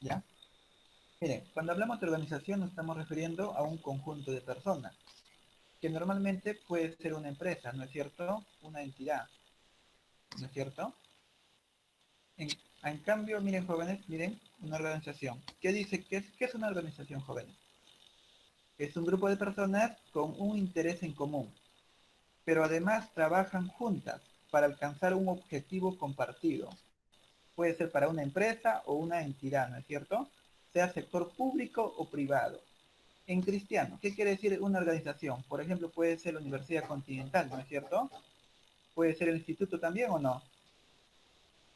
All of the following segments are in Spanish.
¿ya? Miren, cuando hablamos de organización nos estamos refiriendo a un conjunto de personas, que normalmente puede ser una empresa, ¿no es cierto? Una entidad, ¿no es cierto? En, en cambio, miren jóvenes, miren, una organización. ¿Qué dice? ¿Qué es una organización, jóvenes? Es un grupo de personas con un interés en común, pero además trabajan juntas para alcanzar un objetivo compartido. Puede ser para una empresa o una entidad, ¿no es cierto? Sea sector público o privado. En cristiano, ¿qué quiere decir una organización? Por ejemplo, puede ser la Universidad Continental, ¿no es cierto? Puede ser el instituto también o no.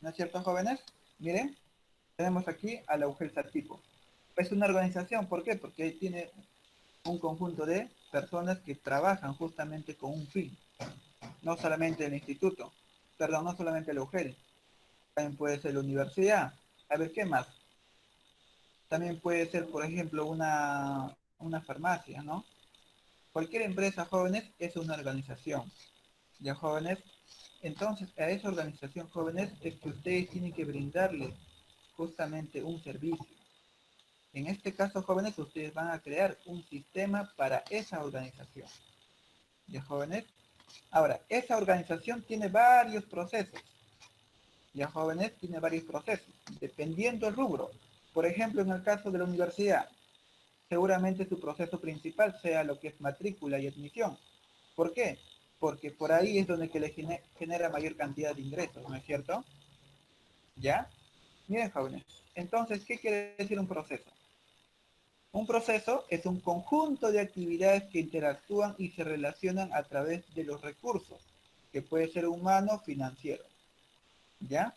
¿No es cierto, jóvenes? Miren, tenemos aquí a la UGEL tipo. Es una organización, ¿por qué? Porque tiene un conjunto de personas que trabajan justamente con un fin. No solamente el instituto, perdón, no solamente la UGEL, también puede ser la universidad. A ver, ¿qué más? También puede ser, por ejemplo, una farmacia, ¿no? Cualquier empresa, jóvenes, es una organización. ¿Ya, jóvenes? Entonces, a esa organización, jóvenes, es que ustedes tienen que brindarles justamente un servicio. En este caso, jóvenes, ustedes van a crear un sistema para esa organización. ¿Ya, jóvenes? Ahora, esa organización tiene varios procesos. ¿Ya, jóvenes? Tiene varios procesos, dependiendo del rubro. Por ejemplo, en el caso de la universidad, seguramente su proceso principal sea lo que es matrícula y admisión. ¿Por qué? Porque por ahí es donde que le genera mayor cantidad de ingresos, ¿no es cierto? ¿Ya? Miren, jóvenes. Entonces, ¿qué quiere decir un proceso? Un proceso es un conjunto de actividades que interactúan y se relacionan a través de los recursos, que puede ser humano o financiero. ¿Ya?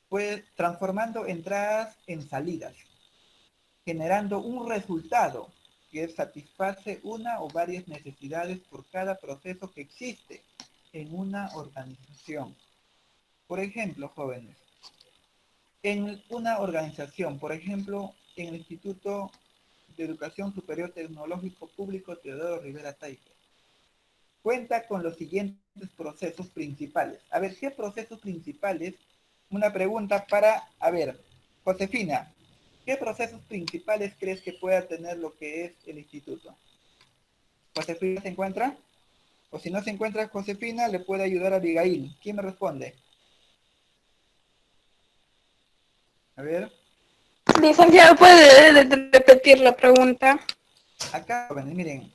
Pues transformando entradas en salidas, generando un resultado que satisface una o varias necesidades por cada proceso que existe en una organización. Por ejemplo, jóvenes, en una organización, por ejemplo, en el Instituto de Educación Superior Tecnológico Público Teodoro Rivera Taife, cuenta con los siguientes procesos principales. A ver, ¿qué procesos principales? Una pregunta para, a ver, Josefina, ¿qué procesos principales crees que pueda tener lo que es el instituto? ¿Josefina se encuentra? O si no se encuentra Josefina, le puede ayudar a Abigail. ¿Quién me responde? A ver. Licenciado, ¿puede repetir la pregunta? Acá, bueno, miren.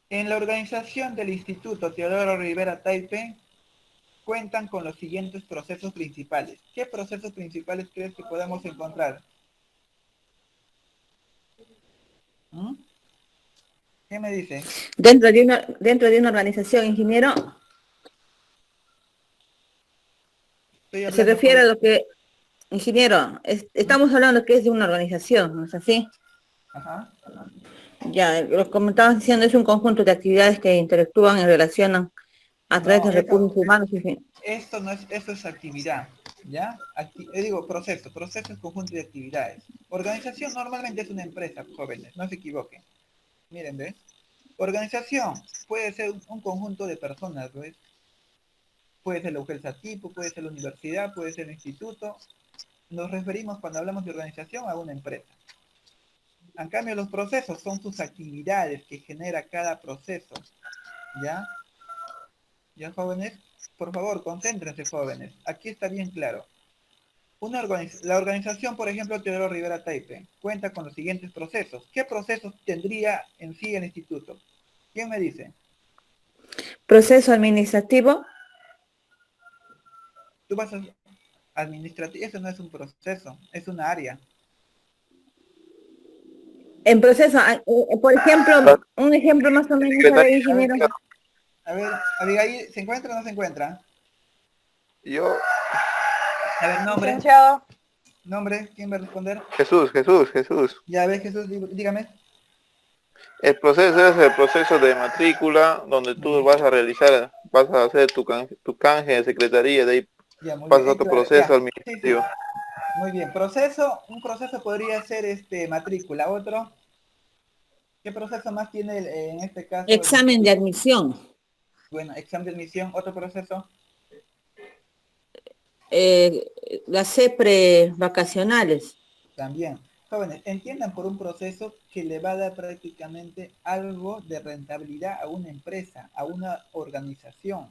En la organización del Instituto Teodoro Rivera Taipe, cuentan con los siguientes procesos principales. ¿Qué procesos principales crees que podamos encontrar? ¿Mm? ¿Qué me dice? Dentro de una organización, ingeniero, Estoy se hablando, refiere joven. a lo que, ingeniero, ¿Mm? estamos hablando que es de una organización, ¿no es así? Ajá. Ya, lo que me estabas diciendo es un conjunto de actividades que interactúan y relacionan a través No, de recursos humanos. esto no es, esto es actividad, ¿ya? Digo, proceso es conjunto de actividades. Organización normalmente es una empresa, jóvenes, no se equivoquen. Miren, ¿ves? Organización puede ser un conjunto de personas, ¿ves? Puede ser la UGEL tipo, puede ser la universidad, puede ser el instituto. Nos referimos cuando hablamos de organización a una empresa. En cambio, los procesos son sus actividades que genera cada proceso, ¿ya? ¿Ya, jóvenes? Por favor, concéntrense, jóvenes. Aquí está bien claro. La organización, por ejemplo, Teodoro Rivera Taipe, cuenta con los siguientes procesos. ¿Qué procesos tendría en sí el instituto? ¿Quién me dice? Proceso administrativo. Tú vas a administrativo, eso no es un proceso, es una área. En proceso, por ejemplo, un ejemplo más o menos, a ver, Secretaría. A ver, ingeniero. a ver, Abigail, ¿se encuentra o no se encuentra? Yo, A ver, nombre, Licenciado. nombre, ¿quién va a responder? Jesús. Ya ves, Jesús, dígame. El proceso es el proceso de matrícula donde Muy tú bien, vas a hacer tu canje de secretaría, de ahí ya, muy bien, pasas a otro claro, proceso ya. Sí, sí, administrativo. muy bien. Un proceso podría ser matrícula, otro. ¿Qué proceso más tiene en este caso el Examen de instituto? admisión. Bueno, examen de admisión, otro proceso. Las CEPRE vacacionales. También. Jóvenes, entiendan por un proceso que le va a dar prácticamente algo de rentabilidad a una empresa, a una organización.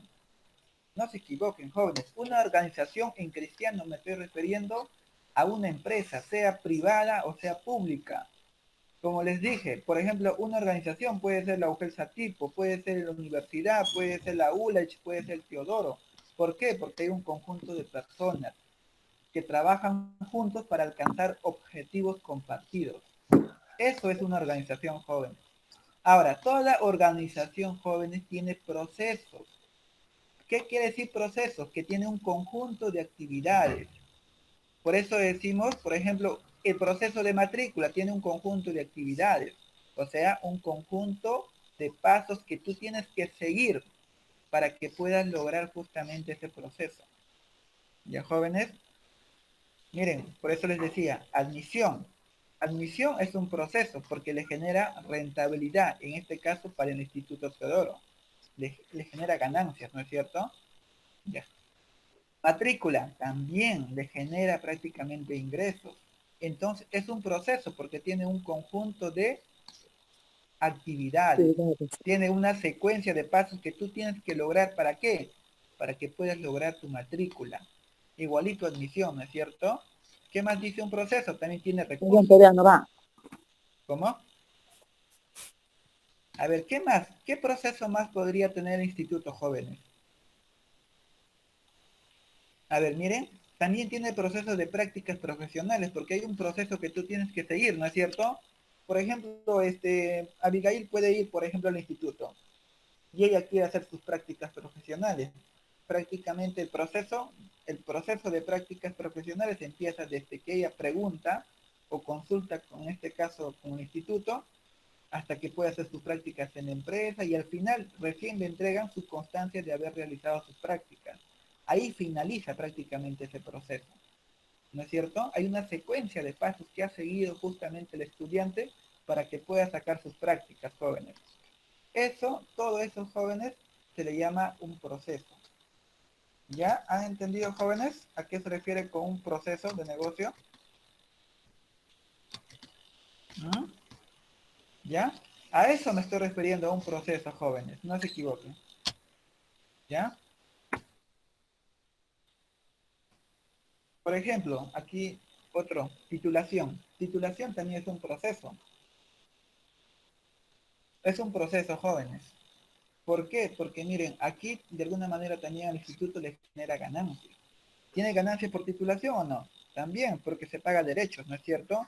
No se equivoquen, jóvenes. Una organización en cristiano me estoy refiriendo a una empresa, sea privada o sea pública. Como les dije, por ejemplo, una organización puede ser la UGEL Satipo, puede ser la universidad, puede ser la ULECH, puede ser Teodoro. ¿Por qué? Porque hay un conjunto de personas que trabajan juntos para alcanzar objetivos compartidos. Eso es una organización joven. Ahora, toda organización jóvenes tiene procesos. ¿Qué quiere decir procesos? Que tiene un conjunto de actividades. Por eso decimos, por ejemplo, el proceso de matrícula tiene un conjunto de actividades. O sea, un conjunto de pasos que tú tienes que seguir para que puedas lograr justamente ese proceso. ¿Ya, jóvenes? Miren, por eso les decía, admisión. Admisión es un proceso porque le genera rentabilidad, en este caso para el Instituto Teodoro. Le genera ganancias, ¿no es cierto? Ya. Matrícula también le genera prácticamente ingresos. Entonces es un proceso porque tiene un conjunto de actividades. Tiene una secuencia de pasos que tú tienes que lograr. ¿Para qué? Para que puedas lograr tu matrícula. Igualito admisión, ¿no es cierto? ¿Qué más dice un proceso? También tiene recursos. No va. ¿Cómo? A ver, ¿qué más? ¿Qué proceso más podría tener el Instituto Jóvenes? A ver, miren, también tiene procesos de prácticas profesionales, porque hay un proceso que tú tienes que seguir, ¿no es cierto? Por ejemplo, Abigail puede ir, por ejemplo, al instituto, y ella quiere hacer sus prácticas profesionales. Prácticamente el proceso de prácticas profesionales empieza desde que ella pregunta o consulta, con este caso, con el instituto, hasta que puede hacer sus prácticas en la empresa y al final recién le entregan su constancia de haber realizado sus prácticas. Ahí finaliza prácticamente ese proceso, ¿no es cierto? Hay una secuencia de pasos que ha seguido justamente el estudiante para que pueda sacar sus prácticas, jóvenes. Eso, todo eso, jóvenes, se le llama un proceso. ¿Ya han entendido, jóvenes, a qué se refiere con un proceso de negocio? ¿Mm? ¿Ya? A eso me estoy refiriendo, a un proceso, jóvenes. No se equivoquen. ¿Ya? Por ejemplo, aquí otro, titulación. Titulación también es un proceso. Es un proceso, jóvenes. ¿Por qué? Porque miren, aquí de alguna manera también al instituto le genera ganancias. ¿Tiene ganancias por titulación o no? También, porque se paga derechos, ¿no es cierto?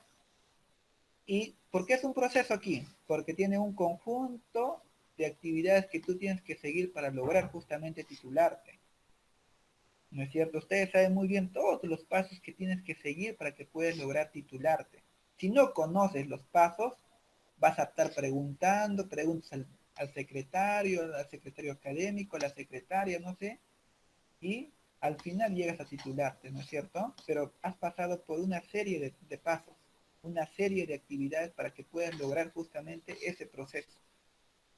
¿Y por qué es un proceso aquí? Porque tiene un conjunto de actividades que tú tienes que seguir para lograr justamente titularte. ¿No es cierto? Ustedes saben muy bien todos los pasos que tienes que seguir para que puedas lograr titularte. Si no conoces los pasos, vas a estar preguntando, preguntas al secretario académico, a la secretaria, no sé, y al final llegas a titularte, ¿no es cierto? Pero has pasado por una serie de pasos, una serie de actividades para que puedas lograr justamente ese proceso,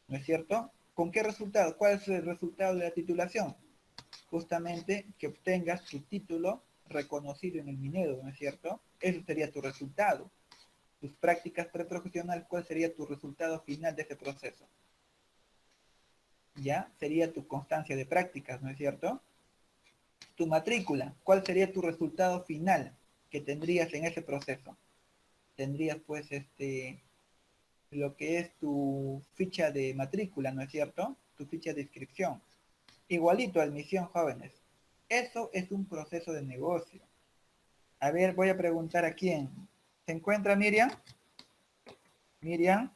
¿no es cierto? ¿Con qué resultado? ¿Cuál es el resultado de la titulación? Justamente que obtengas tu título reconocido en el Minedo, ¿no es cierto? Eso sería tu resultado. Tus prácticas preprofesionales, ¿cuál sería tu resultado final de ese proceso? ¿Ya? Sería tu constancia de prácticas, ¿no es cierto? Tu matrícula, ¿cuál sería tu resultado final que tendrías en ese proceso? Tendrías pues lo que es tu ficha de matrícula, ¿no es cierto? Tu ficha de inscripción. Igualito, admisión, jóvenes. Eso es un proceso de negocio. A ver, voy a preguntar a quién. ¿Se encuentra Miriam? Miriam.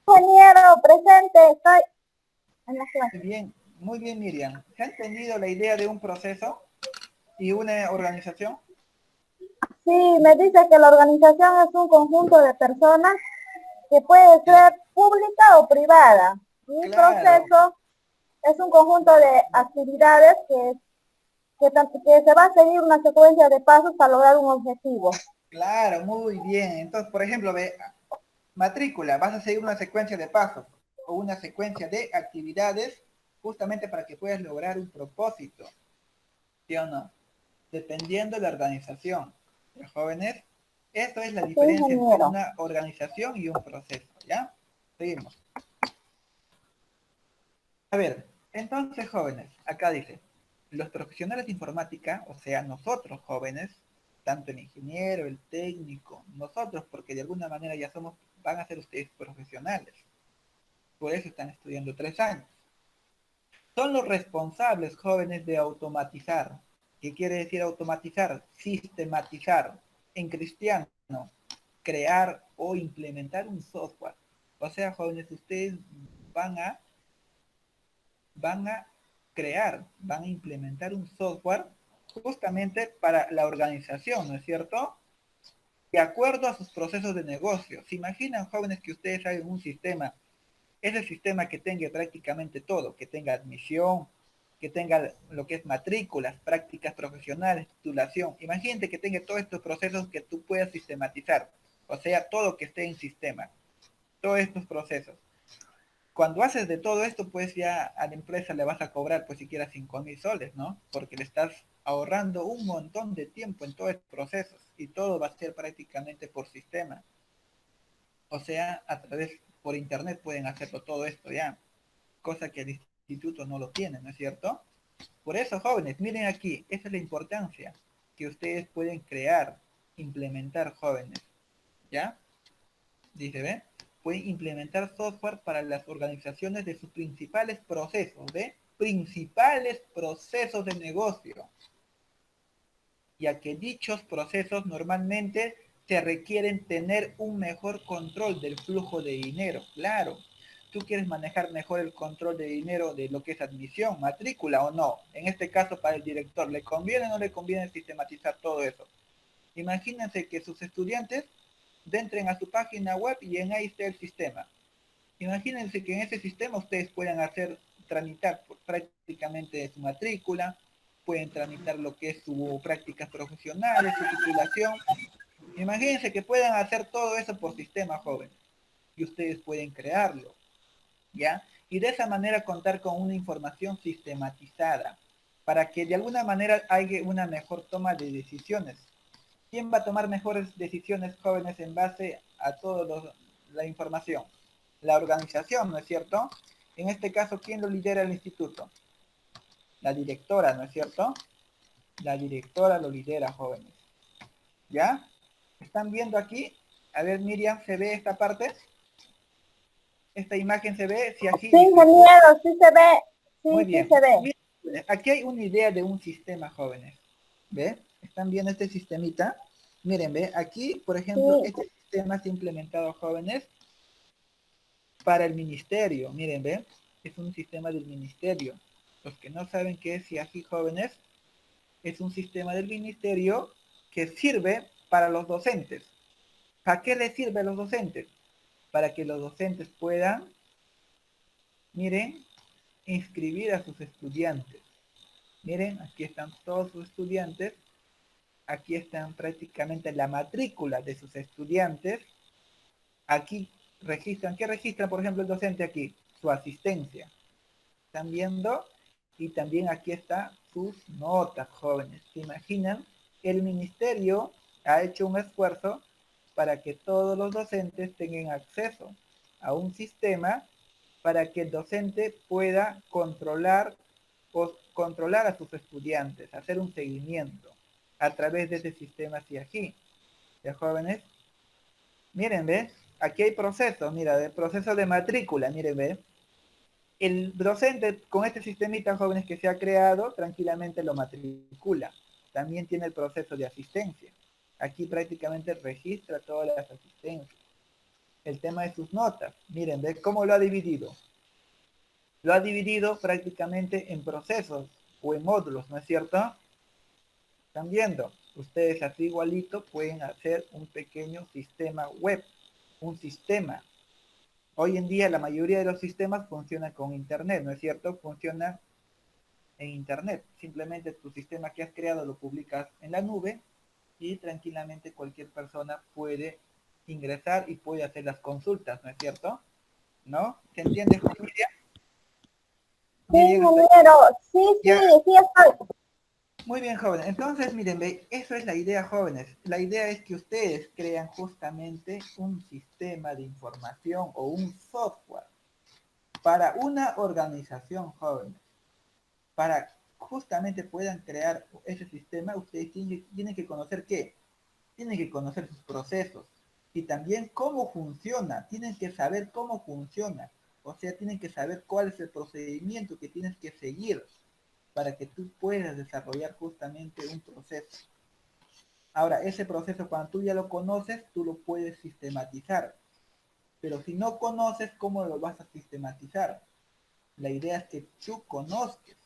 Ingeniero, presente, estoy en la clase. Muy bien, Miriam. ¿Se ha entendido la idea de un proceso y una organización? Sí, me dice que la organización es un conjunto de personas que puede ser pública o privada. Un Claro, proceso es un conjunto de actividades que se va a seguir una secuencia de pasos para lograr un objetivo. claro, muy bien. Entonces, por ejemplo, ve, matrícula, vas a seguir una secuencia de pasos o una secuencia de actividades justamente para que puedas lograr un propósito, ¿sí o no? Dependiendo de la organización. Los jóvenes, Esto es la Sí, diferencia entre ingeniero. una organización y un proceso, ¿ya? Seguimos. A ver, entonces, jóvenes, acá dice, los profesionales de informática, o sea, nosotros jóvenes, tanto el ingeniero, el técnico, nosotros, porque de alguna manera ya somos, van a ser ustedes profesionales. Por eso están estudiando 3 años. Son los responsables jóvenes de automatizar. ¿Qué quiere decir automatizar? Sistematizar. En cristiano, crear o implementar un software. O sea, jóvenes, ustedes van a crear, van a implementar un software justamente para la organización, ¿no es cierto? De acuerdo a sus procesos de negocio. ¿Se imaginan, jóvenes, que ustedes hagan un sistema, ese sistema que tenga prácticamente todo, que tenga admisión, que tenga lo que es matrículas, prácticas profesionales, titulación? Imagínate que tenga todos estos procesos que tú puedas sistematizar, o sea, todo que esté en sistema, todos estos procesos. Cuando haces de todo esto, pues ya a la empresa le vas a cobrar, pues siquiera 5.000 soles, ¿no? Porque le estás ahorrando un montón de tiempo en todos estos procesos y todo va a ser prácticamente por sistema. O sea, a través, por internet pueden hacerlo todo esto ya, cosa que el instituto no lo tiene, ¿no es cierto? Por eso, jóvenes, miren aquí, esa es la importancia que ustedes pueden crear, implementar, jóvenes, ¿ya? Dice, ¿ve? Pueden implementar software para las organizaciones de sus principales procesos, ¿ve? Principales procesos de negocio, ya que dichos procesos normalmente se requieren tener un mejor control del flujo de dinero. Claro, tú quieres manejar mejor el control de dinero de lo que es admisión, matrícula o no. En este caso, para el director, ¿le conviene o no le conviene sistematizar todo eso? Imagínense que sus estudiantes entren a su página web y en ahí está el sistema. Imagínense que en ese sistema ustedes puedan tramitar prácticamente su matrícula, pueden tramitar lo que es su prácticas profesionales, su titulación. Imagínense que puedan hacer todo eso por sistema, jóvenes, y ustedes pueden crearlo, ¿ya? Y de esa manera contar con una información sistematizada, para que de alguna manera haya una mejor toma de decisiones. ¿Quién va a tomar mejores decisiones, jóvenes, en base a toda la información? La organización, ¿no es cierto? En este caso, ¿quién lo lidera el instituto? La directora, ¿no es cierto? La directora lo lidera, jóvenes. ¿Ya? ¿Están viendo aquí? A ver, Miriam, ¿se ve esta parte? ¿Esta imagen se ve? Si aquí Sí, dice. ingeniero, sí se ve. Muy Sí, sí bien. se ve. Miren, aquí hay una idea de un sistema, jóvenes. ¿Ve? ¿Están viendo este sistemita? Miren, ¿ve? Aquí, por ejemplo, Sí. este sistema se ha implementado, jóvenes, para el ministerio. Miren, ¿ve? Es un sistema del ministerio. Los que no saben qué es CIAGI, jóvenes, es un sistema del ministerio que sirve para los docentes. ¿Para qué les sirve a los docentes? Para que los docentes puedan, miren, inscribir a sus estudiantes. Miren, aquí están todos sus estudiantes. Aquí están prácticamente la matrícula de sus estudiantes. Aquí registran, ¿qué registra, por ejemplo, el docente aquí? Su asistencia. ¿Están viendo? Y también aquí está sus notas, jóvenes. ¿Se imaginan? El ministerio ha hecho un esfuerzo para que todos los docentes tengan acceso a un sistema para que el docente pueda controlar a sus estudiantes, hacer un seguimiento a través de ese sistema CIAGI. ¿Ya, jóvenes? Miren, ¿ves? Aquí hay procesos, mira, el proceso de matrícula, miren, ¿ves? El docente con este sistemita, jóvenes, que se ha creado, tranquilamente lo matricula. También tiene el proceso de asistencia. Aquí prácticamente registra todas las asistencias. El tema de sus notas. Miren, ¿ves cómo lo ha dividido? Lo ha dividido prácticamente en procesos o en módulos, ¿no es cierto? ¿Están viendo? Ustedes así igualito pueden hacer un pequeño sistema web, un sistema. Hoy en día la mayoría de los sistemas funcionan con internet, ¿no es cierto? Funcionan en internet. Simplemente tu sistema que has creado lo publicas en la nube y tranquilamente cualquier persona puede ingresar y puede hacer las consultas, ¿no es cierto? ¿No? ¿Se entiende, Miriam? Sí, Miriam, ingeniero. Sí, sí, ya, sí estoy. Muy bien, jóvenes. Entonces, miren, ve, eso es la idea, jóvenes. La idea es que ustedes crean justamente un sistema de información o un software para una organización, jóvenes. Para justamente puedan crear ese sistema, ustedes tienen que conocer qué. Tienen que conocer sus procesos y también cómo funciona. Tienen que saber cómo funciona. O sea, tienen que saber cuál es el procedimiento que tienes que seguir para que tú puedas desarrollar justamente un proceso. Ahora, ese proceso cuando tú ya lo conoces, tú lo puedes sistematizar. Pero si no conoces, ¿cómo lo vas a sistematizar? La idea es que tú conozcas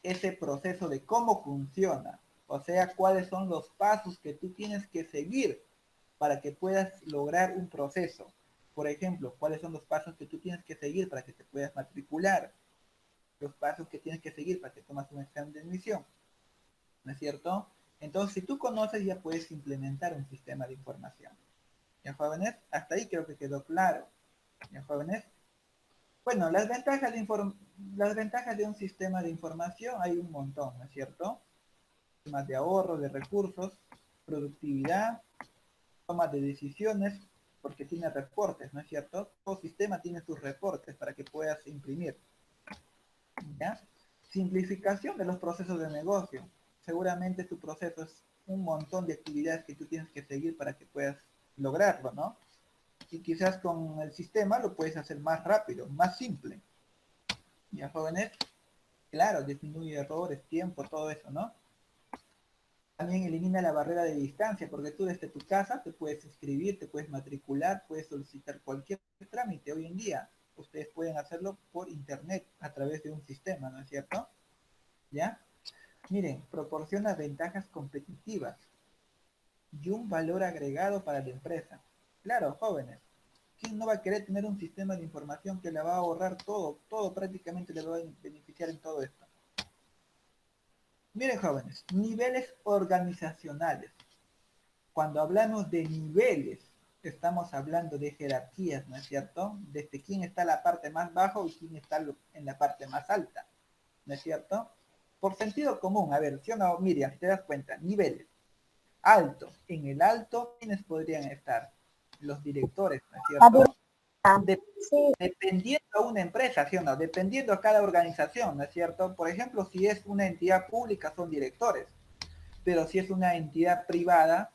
ese proceso de cómo funciona. O sea, cuáles son los pasos que tú tienes que seguir para que puedas lograr un proceso. Por ejemplo, cuáles son los pasos que tú tienes que seguir para que te puedas matricular. Los pasos que tienes que seguir para que tomas un examen de admisión. ¿No es cierto? Entonces, si tú conoces, ya puedes implementar un sistema de información. ¿Ya, jóvenes? Hasta ahí creo que quedó claro. ¿Ya, jóvenes? Bueno, las ventajas de un sistema de información hay un montón, ¿no es cierto? Temas de ahorro, de recursos, productividad, toma de decisiones, porque tiene reportes, ¿no es cierto? Todo sistema tiene sus reportes para que puedas imprimir. ¿Ya? Simplificación de los procesos de negocio. Seguramente tu proceso es un montón de actividades que tú tienes que seguir para que puedas lograrlo, ¿no? Y quizás con el sistema lo puedes hacer más rápido, más simple. ¿Ya, jóvenes? Claro, disminuye errores, tiempo, todo eso, ¿no? También elimina la barrera de distancia, porque tú desde tu casa te puedes inscribir, te puedes matricular, puedes solicitar cualquier trámite hoy en día. Ustedes pueden hacerlo por internet, a través de un sistema, ¿no es cierto? ¿Ya? Miren, proporciona ventajas competitivas y un valor agregado para la empresa. Claro, jóvenes, ¿quién no va a querer tener un sistema de información que le va a ahorrar todo? Todo prácticamente le va a beneficiar en todo esto. Miren, jóvenes, niveles organizacionales. Cuando hablamos de niveles, estamos hablando de jerarquías, ¿no es cierto? Desde quién está la parte más baja y quién está en la parte más alta, ¿no es cierto? Por sentido común, a ver, ¿sí o no, Miriam? Si te das cuenta, niveles. Alto. En el alto, ¿quiénes podrían estar? Los directores, ¿no es cierto? Sí, Dependiendo a una empresa, ¿sí o no? Dependiendo a cada organización, ¿no es cierto? Por ejemplo, si es una entidad pública, son directores. Pero si es una entidad privada,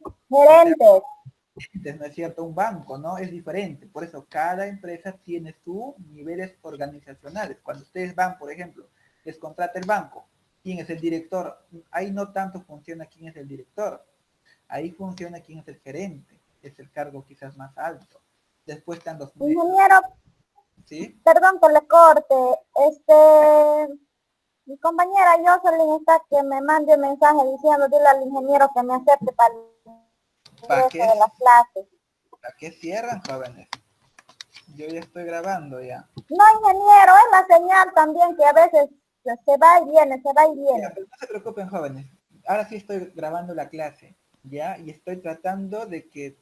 o sea, gerentes. ¿no es cierto? Un banco, ¿no? Es diferente. Por eso cada empresa tiene sus niveles organizacionales. Cuando ustedes van, por ejemplo, les contrata el banco, ¿quién es el director? Ahí no tanto funciona quién es el director. Ahí funciona quién es el gerente. Es el cargo quizás más alto. Después están los medios, Ingeniero, ¿sí? perdón que le corte. Mi compañera Jocelyn está que me mande un mensaje diciendo, dile al ingeniero que me acepte para el ¿Para ingreso qué, de las clases. para qué cierran, jóvenes? Yo ya estoy grabando ya. No, ingeniero, es la señal también que a veces se va y viene, se va y Ya, viene. pero no se preocupen, jóvenes. Ahora sí estoy grabando la clase, ¿ya? Y estoy tratando de que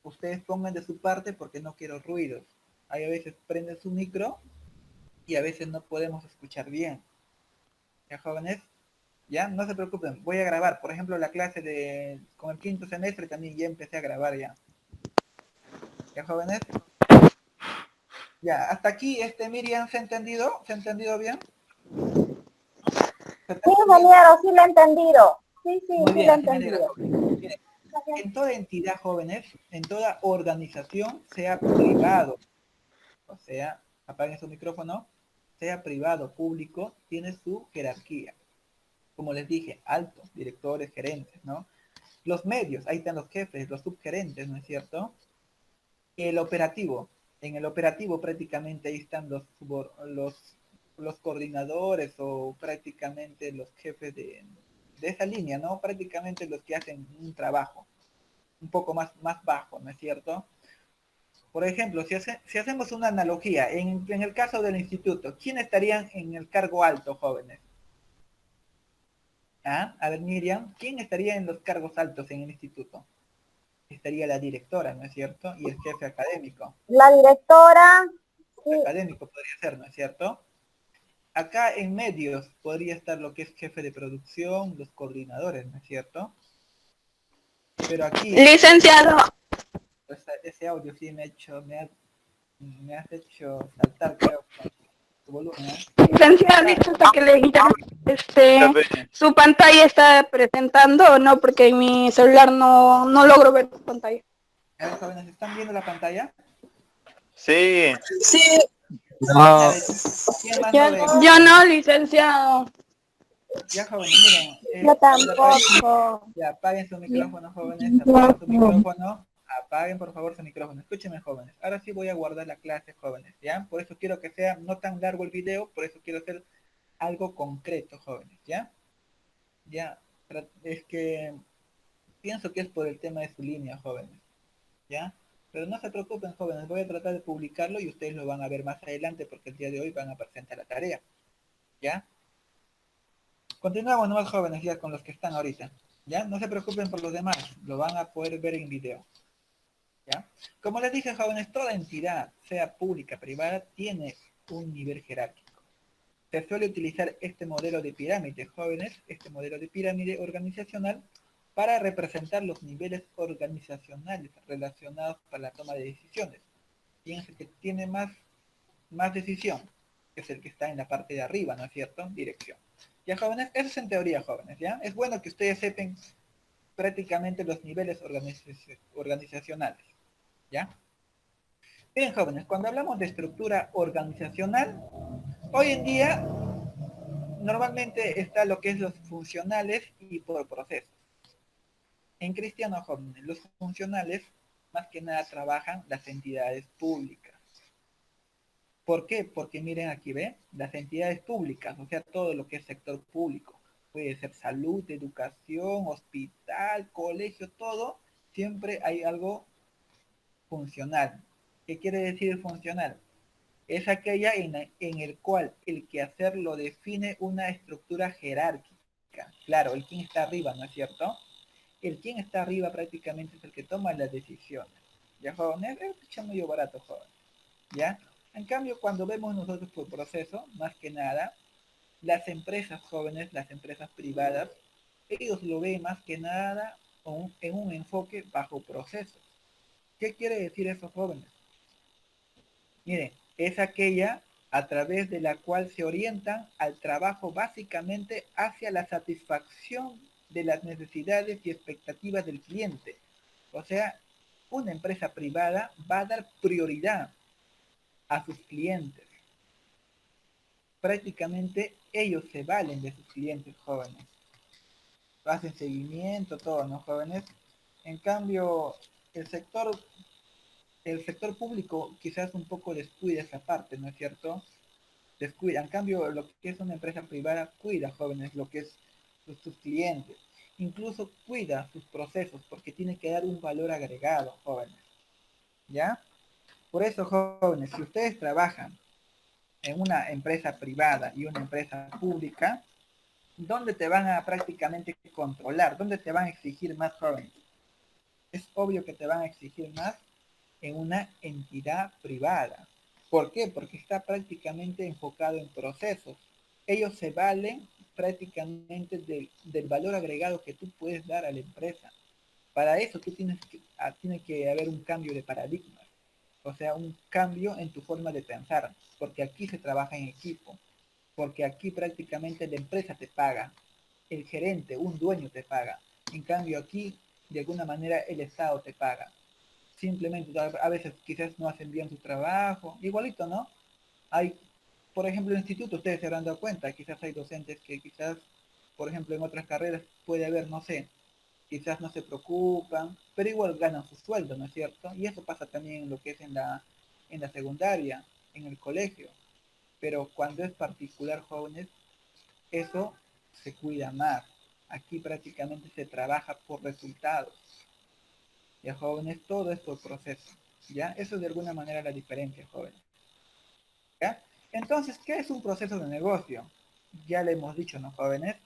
ustedes pongan de su parte porque no quiero ruidos. Hay a veces prenden su micro y a veces no podemos escuchar bien. ¿Ya, jóvenes? Ya, no se preocupen, voy a grabar. Por ejemplo, la clase con el quinto semestre también ya empecé a grabar ya. ¿Ya, jóvenes? Ya, hasta aquí, Miriam, ¿se ha entendido? ¿Se ha entendido bien? ¿Se está Sí, entendiendo? ingeniero, sí lo he entendido. Sí, sí, Muy sí lo bien, he así me alegra, entendido. jóvenes. Miren, en toda entidad, jóvenes, en toda organización, sea privado, o sea, apaguen su micrófono, sea privado, público, tiene su jerarquía. Como les dije, altos, directores, gerentes, ¿no? Los medios, ahí están los jefes, los subgerentes, ¿no es cierto? El operativo, en el operativo prácticamente ahí están los coordinadores o prácticamente los jefes de esa línea, ¿no? Prácticamente los que hacen un trabajo un poco más bajo, ¿no es cierto? Por ejemplo, si hacemos una analogía, en el caso del instituto, ¿quién estarían en el cargo alto, jóvenes? ¿Ah? A ver, Miriam, ¿quién estaría en los cargos altos en el instituto? Estaría la directora, ¿no es cierto? Y el jefe académico. La directora, sí, Académico podría ser, ¿no es cierto? Acá en medios podría estar lo que es jefe de producción, los coordinadores, ¿no es cierto? Pero aquí, Licenciado, ese audio sí me has hecho saltar, creo, con tu volumen, ¿eh? licenciado, disculpa que le interrumpa. Ya ve. ¿Su pantalla está presentando o no? Porque en mi celular no logro ver su pantalla. A ver, jóvenes, ¿están viendo la pantalla? Sí, Ya, ¿quién más no ve? Yo no, licenciado. Ya, jóvenes, miren, Yo a ver, tampoco. ya, apaguen su micrófono, jóvenes, apaguen su micrófono, apaguen por favor su micrófono, escúchenme, jóvenes. Ahora sí voy a guardar la clase, jóvenes, ¿ya? Por eso quiero que sea no tan largo el video, por eso quiero hacer algo concreto, jóvenes, ¿ya? Ya, es que pienso que es por el tema de su línea, jóvenes, ¿ya? Pero no se preocupen, jóvenes, voy a tratar de publicarlo y ustedes lo van a ver más adelante porque el día de hoy van a presentar la tarea, ¿ya? Continuamos nomás, jóvenes, ya con los que están ahorita, ¿ya? No se preocupen por los demás, lo van a poder ver en video, ¿ya? Como les dije, jóvenes, toda entidad, sea pública, privada, tiene un nivel jerárquico. Se suele utilizar este modelo de pirámide, jóvenes, este modelo de pirámide organizacional para representar los niveles organizacionales relacionados para la toma de decisiones. Fíjense que tiene más decisión, que es el que está en la parte de arriba, ¿no es cierto? Dirección. Ya, jóvenes, eso es en teoría, jóvenes, ¿ya? Es bueno que ustedes sepan prácticamente los niveles organizacionales, ¿ya? Bien, jóvenes, cuando hablamos de estructura organizacional, hoy en día normalmente está lo que es los funcionales y por procesos. En cristiano, jóvenes, los funcionales más que nada trabajan las entidades públicas. ¿Por qué? Porque miren aquí, ¿ve? Las entidades públicas, o sea, todo lo que es sector público, puede ser salud, educación, hospital, colegio, todo, siempre hay algo funcional. ¿Qué quiere decir funcional? Es aquella en el cual el quehacer lo define una estructura jerárquica. Claro, el quien está arriba, ¿no es cierto? El quien está arriba prácticamente es el que toma las decisiones. ¿Ya, jóvenes? Es medio barato, joven. ¿Ya? En cambio, cuando vemos nosotros por proceso, más que nada, las empresas jóvenes, las empresas privadas, ellos lo ven más que nada en un enfoque bajo proceso. ¿Qué quiere decir eso, jóvenes? Miren, es aquella a través de la cual se orientan al trabajo básicamente hacia la satisfacción de las necesidades y expectativas del cliente. O sea, una empresa privada va a dar prioridad a sus clientes. Prácticamente ellos se valen de sus clientes jóvenes. Hacen seguimiento, todo, ¿no, jóvenes? En cambio, el sector público quizás un poco descuida esa parte, ¿no es cierto? Descuida. En cambio, lo que es una empresa privada cuida, jóvenes, lo que es sus clientes. Incluso cuida sus procesos porque tiene que dar un valor agregado, jóvenes. ¿Ya? Por eso, jóvenes, si ustedes trabajan en una empresa privada y una empresa pública, ¿dónde te van a prácticamente controlar? ¿Dónde te van a exigir más, jóvenes? Es obvio que te van a exigir más en una entidad privada. ¿Por qué? Porque está prácticamente enfocado en procesos. Ellos se valen prácticamente del valor agregado que tú puedes dar a la empresa. Para eso tú tiene que haber un cambio de paradigma, o sea, un cambio en tu forma de pensar, porque aquí se trabaja en equipo, porque aquí prácticamente la empresa te paga, el gerente, un dueño te paga. En cambio aquí, de alguna manera, el Estado te paga. Simplemente a veces quizás no hacen bien su trabajo, igualito, ¿no? Hay, por ejemplo, en el instituto, ustedes se habrán dado cuenta, quizás hay docentes que quizás, por ejemplo, en otras carreras puede haber, no sé, quizás no se preocupan, pero igual ganan su sueldo, ¿no es cierto? Y eso pasa también en lo que es en la secundaria, en el colegio. Pero cuando es particular, jóvenes, eso se cuida más. Aquí prácticamente se trabaja por resultados. Ya, jóvenes, todo es por proceso. ¿Ya? Eso es de alguna manera la diferencia, jóvenes. ¿Ya? Entonces, ¿qué es un proceso de negocio? Ya le hemos dicho, ¿no, jóvenes?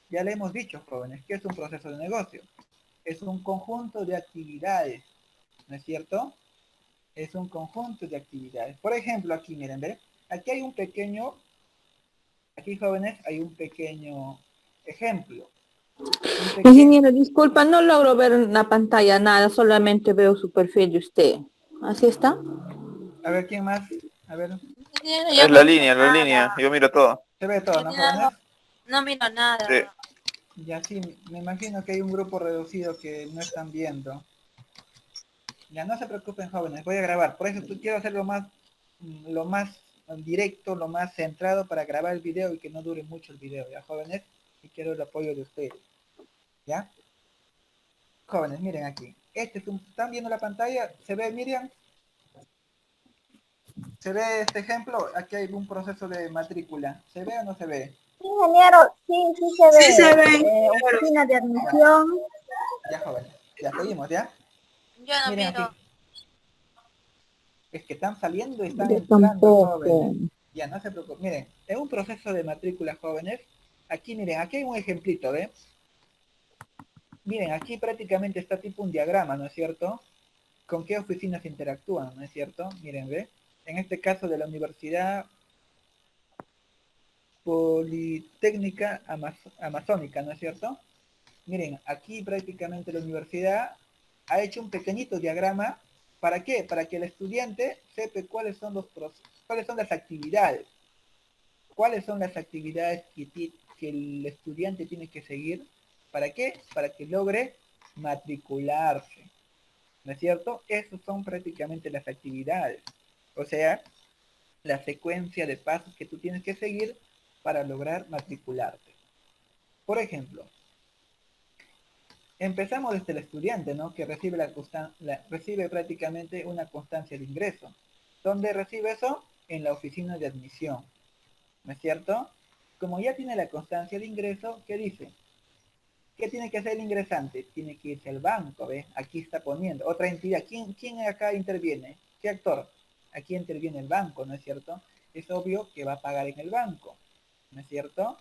Ya le hemos dicho, jóvenes, ¿qué es un proceso de negocio? Es un conjunto de actividades, ¿no es cierto? Es un conjunto de actividades. Por ejemplo, aquí, miren, ¿ve? Aquí hay un pequeño Aquí, jóvenes, hay un pequeño ejemplo. Un pequeño- Ingeniero, disculpa, no logro ver en la pantalla nada, solamente veo su perfil de usted. ¿Así está? A ver, ¿quién más? A ver, Es la línea, yo miro todo. se ve todo, ¿no, jóvenes? No miro nada. Sí. Y así, me imagino que hay un grupo reducido que no están viendo. Ya no se preocupen, jóvenes, voy a grabar. Por eso quiero hacer lo más directo, lo más centrado para grabar el video y que no dure mucho el video, ¿ya, jóvenes? Y quiero el apoyo de ustedes, ¿ya? Jóvenes, miren aquí. ¿Están viendo la pantalla? ¿Se ve, Miriam? ¿Se ve este ejemplo? Aquí hay un proceso de matrícula. ¿Se ve o no se ve? Ingeniero, sí se ve. Sí se ve. Oficina de admisión. Ya, jóvenes. Ya, seguimos, ¿ya? Yo no Miren miro. aquí. Es que están saliendo y están Yo entrando, tampoco. jóvenes. Ya, no se preocupen. Miren, en un proceso de matrícula, jóvenes, aquí, miren, aquí hay un ejemplito, ¿ve? Miren, aquí prácticamente está tipo un diagrama, ¿no es cierto? ¿Con qué oficinas interactúan, no es cierto? Miren, ¿ve? En este caso de la Universidad Politécnica Amazónica, ¿no es cierto? Miren, aquí prácticamente la universidad ha hecho un pequeñito diagrama. ¿Para qué? Para que el estudiante sepa cuáles son las actividades. ¿Cuáles son las actividades que el estudiante tiene que seguir? ¿Para qué? Para que logre matricularse. ¿No es cierto? Esas son prácticamente las actividades. O sea, la secuencia de pasos que tú tienes que seguir para lograr matricularte. Por ejemplo, empezamos desde el estudiante, ¿no? Que recibe prácticamente una constancia de ingreso. ¿Dónde recibe eso? En la oficina de admisión. ¿No es cierto? Como ya tiene la constancia de ingreso, ¿qué dice? ¿Qué tiene que hacer el ingresante? Tiene que irse al banco, ¿ves? Aquí está poniendo. Otra entidad. ¿Quién acá interviene? ¿Qué actor? Aquí interviene el banco, ¿no es cierto? Es obvio que va a pagar en el banco, ¿no es cierto?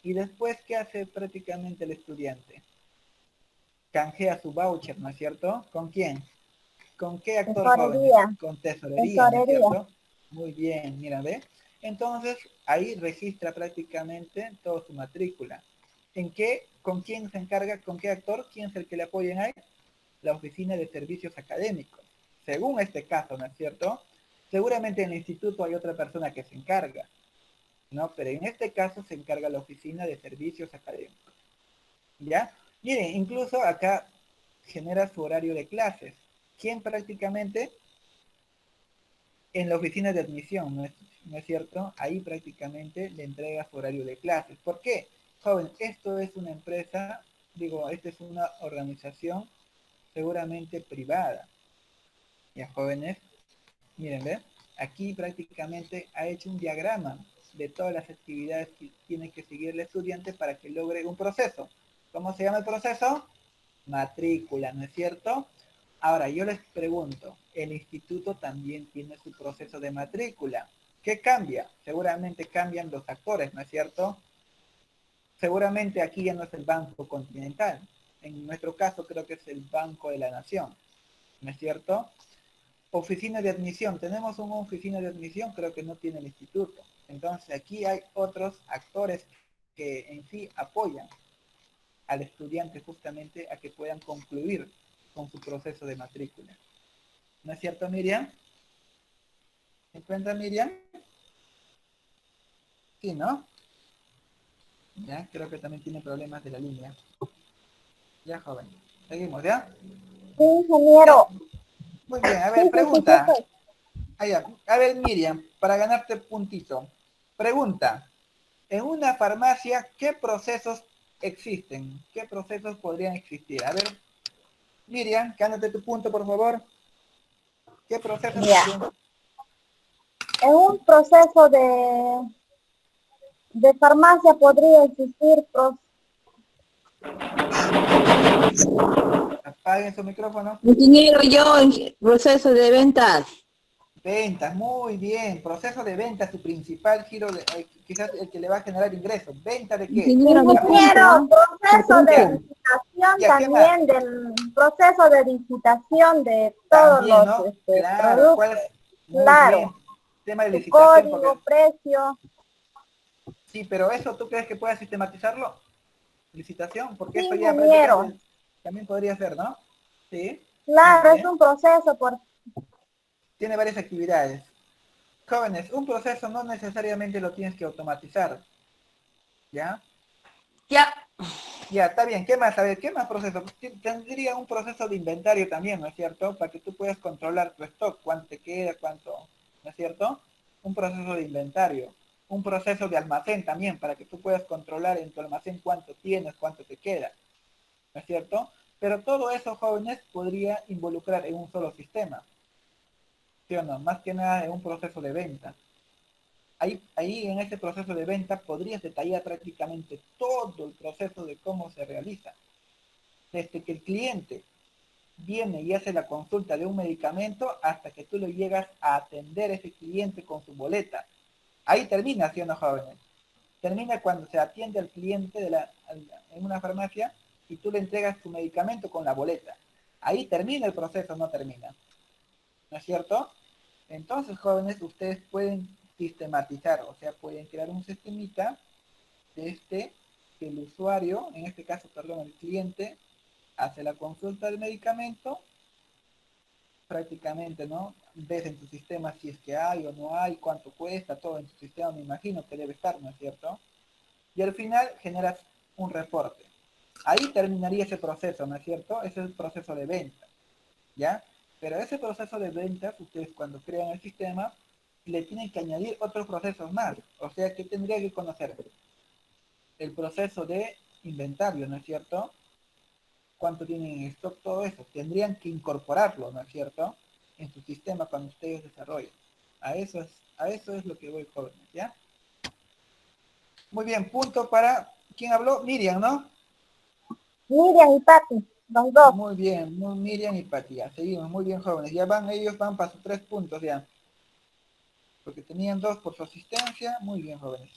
Y después, ¿qué hace prácticamente el estudiante? Canjea su voucher, ¿no es cierto? ¿Con quién? ¿Con qué actor, jóvenes? Tesorería. Con tesorería, ¿no es Tesorería. cierto? Muy bien, mira, ¿ve? Entonces, ahí registra prácticamente toda su matrícula. ¿Con quién se encarga? ¿Con qué actor? ¿Quién es el que le apoya ahí? La Oficina de Servicios Académicos. Según este caso, ¿no es cierto? Seguramente en el instituto hay otra persona que se encarga, ¿no? Pero en este caso se encarga la Oficina de Servicios Académicos. ¿Ya? Miren, incluso acá genera su horario de clases. ¿Quién prácticamente? En la oficina de admisión, ¿no es cierto? Ahí prácticamente le entrega su horario de clases. ¿Por qué? Joven, esto es una empresa, esta es una organización seguramente privada. Ya, jóvenes, miren, ¿ve? Aquí prácticamente ha hecho un diagrama de todas las actividades que tiene que seguir el estudiante para que logre un proceso. ¿Cómo se llama el proceso? Matrícula, ¿no es cierto? Ahora, yo les pregunto, el instituto también tiene su proceso de matrícula. ¿Qué cambia? Seguramente cambian los actores, ¿no es cierto? Seguramente aquí ya no es el Banco Continental. En nuestro caso creo que es el Banco de la Nación, ¿no es cierto? Oficina de admisión. Tenemos una oficina de admisión, creo que no tiene el instituto. Entonces aquí hay otros actores que en sí apoyan al estudiante justamente a que puedan concluir con su proceso de matrícula. ¿No es cierto, Miriam? ¿Se encuentra Miriam? Sí, ¿no? Ya, creo que también tiene problemas de la línea. Ya, joven. Seguimos, ¿ya? Sí, ingeniero. Muy bien, a Sí, ver, sí, pregunta. sí, sí. Allá. A ver, Miriam, para ganarte puntito. Pregunta. En una farmacia, ¿qué procesos existen? ¿Qué procesos podrían existir? A ver, Miriam, gánate tu punto, por favor. ¿Qué procesos Ya. podrían? En un proceso de farmacia podría existir Apaguen su micrófono. Ingeniero, yo en proceso de ventas. Ventas, muy bien. Proceso de ventas, su principal giro, quizás el que le va a generar ingresos. ¿Venta de qué? Ingeniero, me ingeniero, proceso de Ya. licitación Ya, ¿qué más? también, del proceso de licitación de todos También, los ¿no? Claro, productos, ¿cuál es? Muy claro, bien. Tema de su licitación, código, porque precio. Sí, pero eso, ¿tú crees que puedas sistematizarlo? Licitación, porque Sí, eso ya ingeniero. prácticamente también podría ser, ¿no? Sí, muy Claro, es bien. un proceso Tiene varias actividades. Jóvenes, un proceso no necesariamente lo tienes que automatizar, ¿ya? Ya. Ya, está bien. ¿Qué más? A ver, ¿qué más proceso? Tendría un proceso de inventario también, ¿no es cierto? Para que tú puedas controlar tu stock, cuánto te queda, cuánto, ¿no es cierto? Un proceso de inventario. Un proceso de almacén también, para que tú puedas controlar en tu almacén cuánto tienes, cuánto te queda, ¿no es cierto? Pero todo eso, jóvenes, podría involucrar en un solo sistema, ¿sí o no? Más que nada en un proceso de venta. Ahí en ese proceso de venta podrías detallar prácticamente todo el proceso de cómo se realiza. Desde que el cliente viene y hace la consulta de un medicamento hasta que tú lo llegas a atender a ese cliente con su boleta. Ahí termina, ¿sí o no, jóvenes? Termina cuando se atiende al cliente en una farmacia y tú le entregas tu medicamento con la boleta. Ahí termina el proceso, no termina. ¿No es cierto? Entonces, jóvenes, ustedes pueden sistematizar, o sea, pueden crear un sistemita desde que el usuario, en este caso, perdón, el cliente, hace la consulta del medicamento, prácticamente, ¿no? Ves en tu sistema si es que hay o no hay, cuánto cuesta, todo en tu sistema, me imagino que debe estar, ¿no es cierto? Y al final generas un reporte. Ahí terminaría ese proceso, ¿no es cierto? Ese es el proceso de venta, ¿ya? Pero ese proceso de ventas, ustedes cuando crean el sistema, le tienen que añadir otros procesos más. O sea que tendría que conocer el proceso de inventario, ¿no es cierto? Cuánto tienen en stock, todo eso. Tendrían que incorporarlo, ¿no es cierto? En su sistema cuando ustedes desarrollen. A eso es lo que voy, jóvenes, ¿ya? Muy bien, punto para... ¿Quién habló? Miriam, ¿no? Miriam y Patti, los dos. Muy bien, Miriam y Pati, ya, seguimos, muy bien, jóvenes. Ya van, ellos van para sus 3 puntos ya. Porque tenían 2 por su asistencia. Muy bien, jóvenes.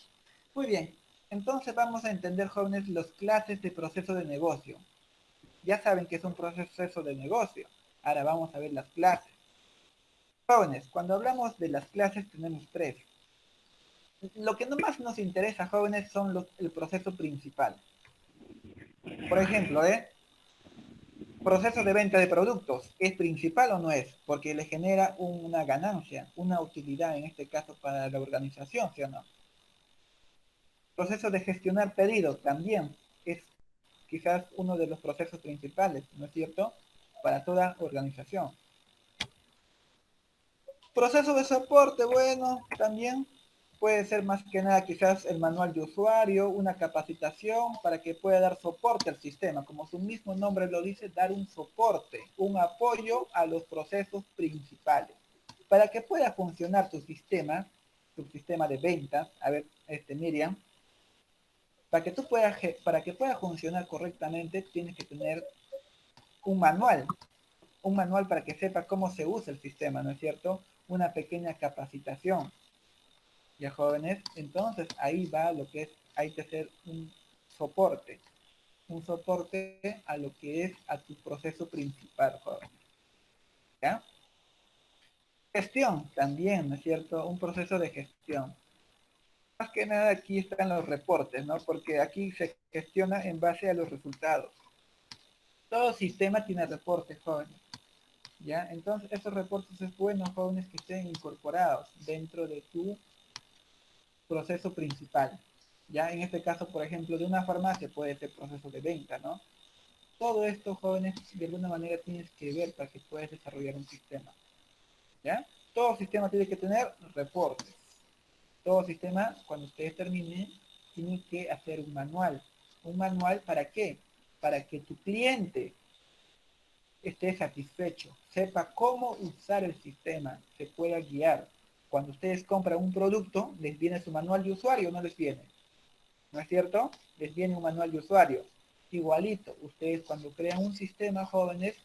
Muy bien. Entonces vamos a entender, jóvenes, las clases de proceso de negocio. Ya saben que es un proceso de negocio. Ahora vamos a ver las clases. Jóvenes, cuando hablamos de las clases tenemos 3. Lo que no más nos interesa, jóvenes, son el proceso principal. Por ejemplo, proceso de venta de productos, ¿es principal o no es? Porque le genera una ganancia, una utilidad en este caso para la organización, ¿sí o no? Proceso de gestionar pedidos también es quizás uno de los procesos principales, ¿no es cierto? Para toda organización. Proceso de soporte, bueno, también puede ser más que nada quizás el manual de usuario, una capacitación para que pueda dar soporte al sistema. Como su mismo nombre lo dice, dar un soporte, un apoyo a los procesos principales. Para que pueda funcionar tu sistema de ventas, a ver, Miriam, para que pueda funcionar correctamente, tienes que tener un manual para que sepa cómo se usa el sistema, ¿no es cierto? Una pequeña capacitación, ya jóvenes. Entonces ahí va lo que es, hay que hacer un soporte a lo que es a tu proceso principal, jóvenes. ¿Ya? Gestión también, ¿no es cierto? Un proceso de gestión. Más que nada aquí están los reportes, ¿no? Porque aquí se gestiona en base a los resultados. Todo sistema tiene reportes, jóvenes. ¿Ya? Entonces, esos reportes es bueno, jóvenes, que estén incorporados dentro de tu proceso principal. ¿Ya? En este caso, por ejemplo, de una farmacia puede ser proceso de venta, ¿no? Todo esto, jóvenes, de alguna manera tienes que ver para que puedas desarrollar un sistema. ¿Ya? Todo sistema tiene que tener reportes. Todo sistema, cuando ustedes terminen, tienen que hacer un manual. ¿Un manual para qué? Para que tu cliente esté satisfecho, sepa cómo usar el sistema, se pueda guiar. Cuando ustedes compran un producto, les viene su manual de usuario, no les viene. ¿No es cierto? Les viene un manual de usuario. Igualito, ustedes cuando crean un sistema, jóvenes,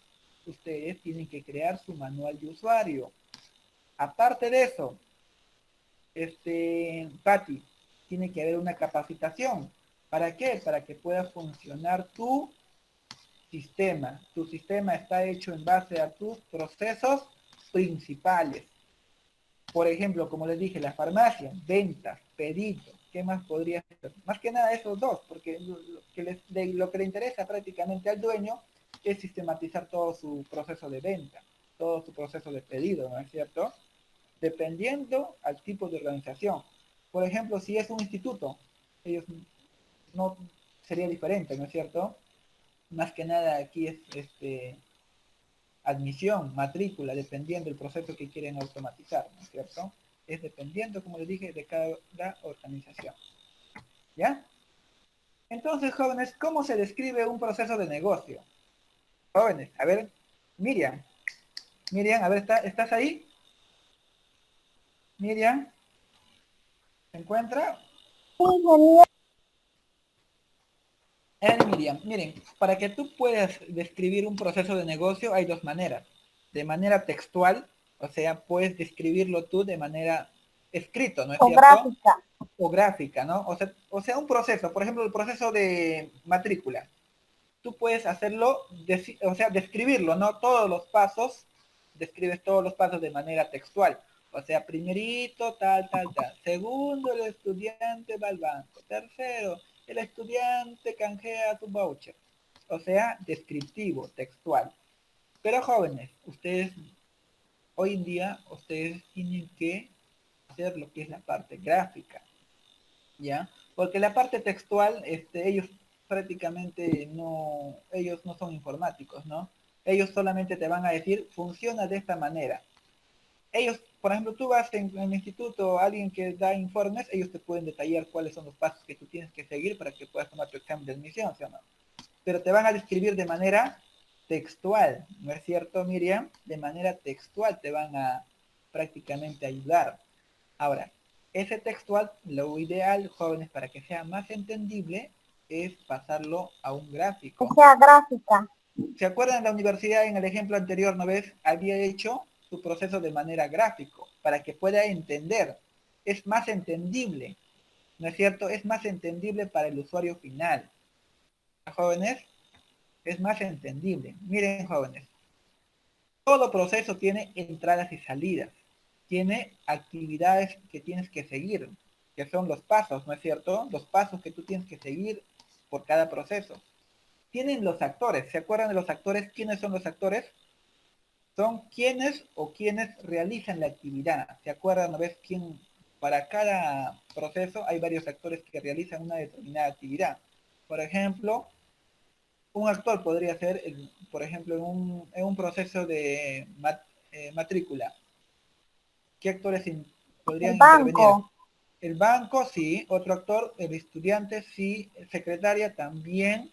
ustedes tienen que crear su manual de usuario. Aparte de eso, Patti, tiene que haber una capacitación. ¿Para qué? Para que pueda funcionar tu sistema. Tu sistema está hecho en base a tus procesos principales. Por ejemplo, como les dije, la farmacia, ventas, pedidos, ¿Qué más podría ser? Más que nada esos dos, porque lo que le interesa prácticamente al dueño es sistematizar todo su proceso de venta, todo su proceso de pedido, ¿no es cierto? Dependiendo al tipo de organización. Por ejemplo, si es un instituto, ellos no sería diferente, ¿no es cierto? Más que nada aquí es admisión, matrícula, dependiendo del proceso que quieren automatizar, ¿no es cierto? Es dependiendo, como les dije, de cada organización. ¿Ya? Entonces, jóvenes, ¿cómo se describe un proceso de negocio? Jóvenes, a ver, Miriam, a ver, ¿estás ahí? Miriam, ¿se encuentra? Sí, genial. Miriam, miren, para que tú puedas describir un proceso de negocio hay dos maneras. De manera textual, o sea, puedes describirlo tú de manera escrito, ¿no es O cierto? gráfica. O gráfica, ¿no? O sea, un proceso, por ejemplo, el proceso de matrícula. Tú puedes hacerlo, o sea, describirlo, ¿no? Todos los pasos, describes todos los pasos de manera textual. O sea, primerito, tal, tal, tal. Segundo, el estudiante va al banco. Tercero, el estudiante canjea su voucher. O sea, descriptivo, textual. Pero jóvenes, ustedes, hoy en día, ustedes tienen que hacer lo que es la parte gráfica, ¿ya? Porque la parte textual, ellos prácticamente ellos no son informáticos, ¿no? Ellos solamente te van a decir, funciona de esta manera. Ellos, por ejemplo, tú vas en el instituto, alguien que da informes, ellos te pueden detallar cuáles son los pasos que tú tienes que seguir para que puedas tomar tu examen de admisión, ¿sí o no? Pero te van a describir de manera textual, ¿no es cierto, Miriam? De manera textual te van a prácticamente ayudar. Ahora, ese textual, lo ideal, jóvenes, para que sea más entendible, es pasarlo a un Que gráfico. sea gráfica. ¿Se acuerdan? La universidad en el ejemplo anterior, ¿no ves? Había hecho su proceso de manera gráfico, para que pueda entender. Es más entendible, ¿no es cierto? Es más entendible para el usuario final. Jóvenes, es más entendible. Miren, jóvenes, todo proceso tiene entradas y salidas. Tiene actividades que tienes que seguir, que son los pasos, ¿no es cierto? Los pasos que tú tienes que seguir por cada proceso. Tienen los actores. ¿Se acuerdan de los actores? ¿Quiénes son los actores? Son quienes o quienes realizan la actividad. ¿Se acuerdan? ¿No ves quién? Para cada proceso hay varios actores que realizan una determinada actividad. Por ejemplo, un actor podría ser, por ejemplo, en un proceso de matrícula. ¿Qué actores El podrían intervenir? banco. El banco, sí. Otro actor, el estudiante, sí. Secretaria, también.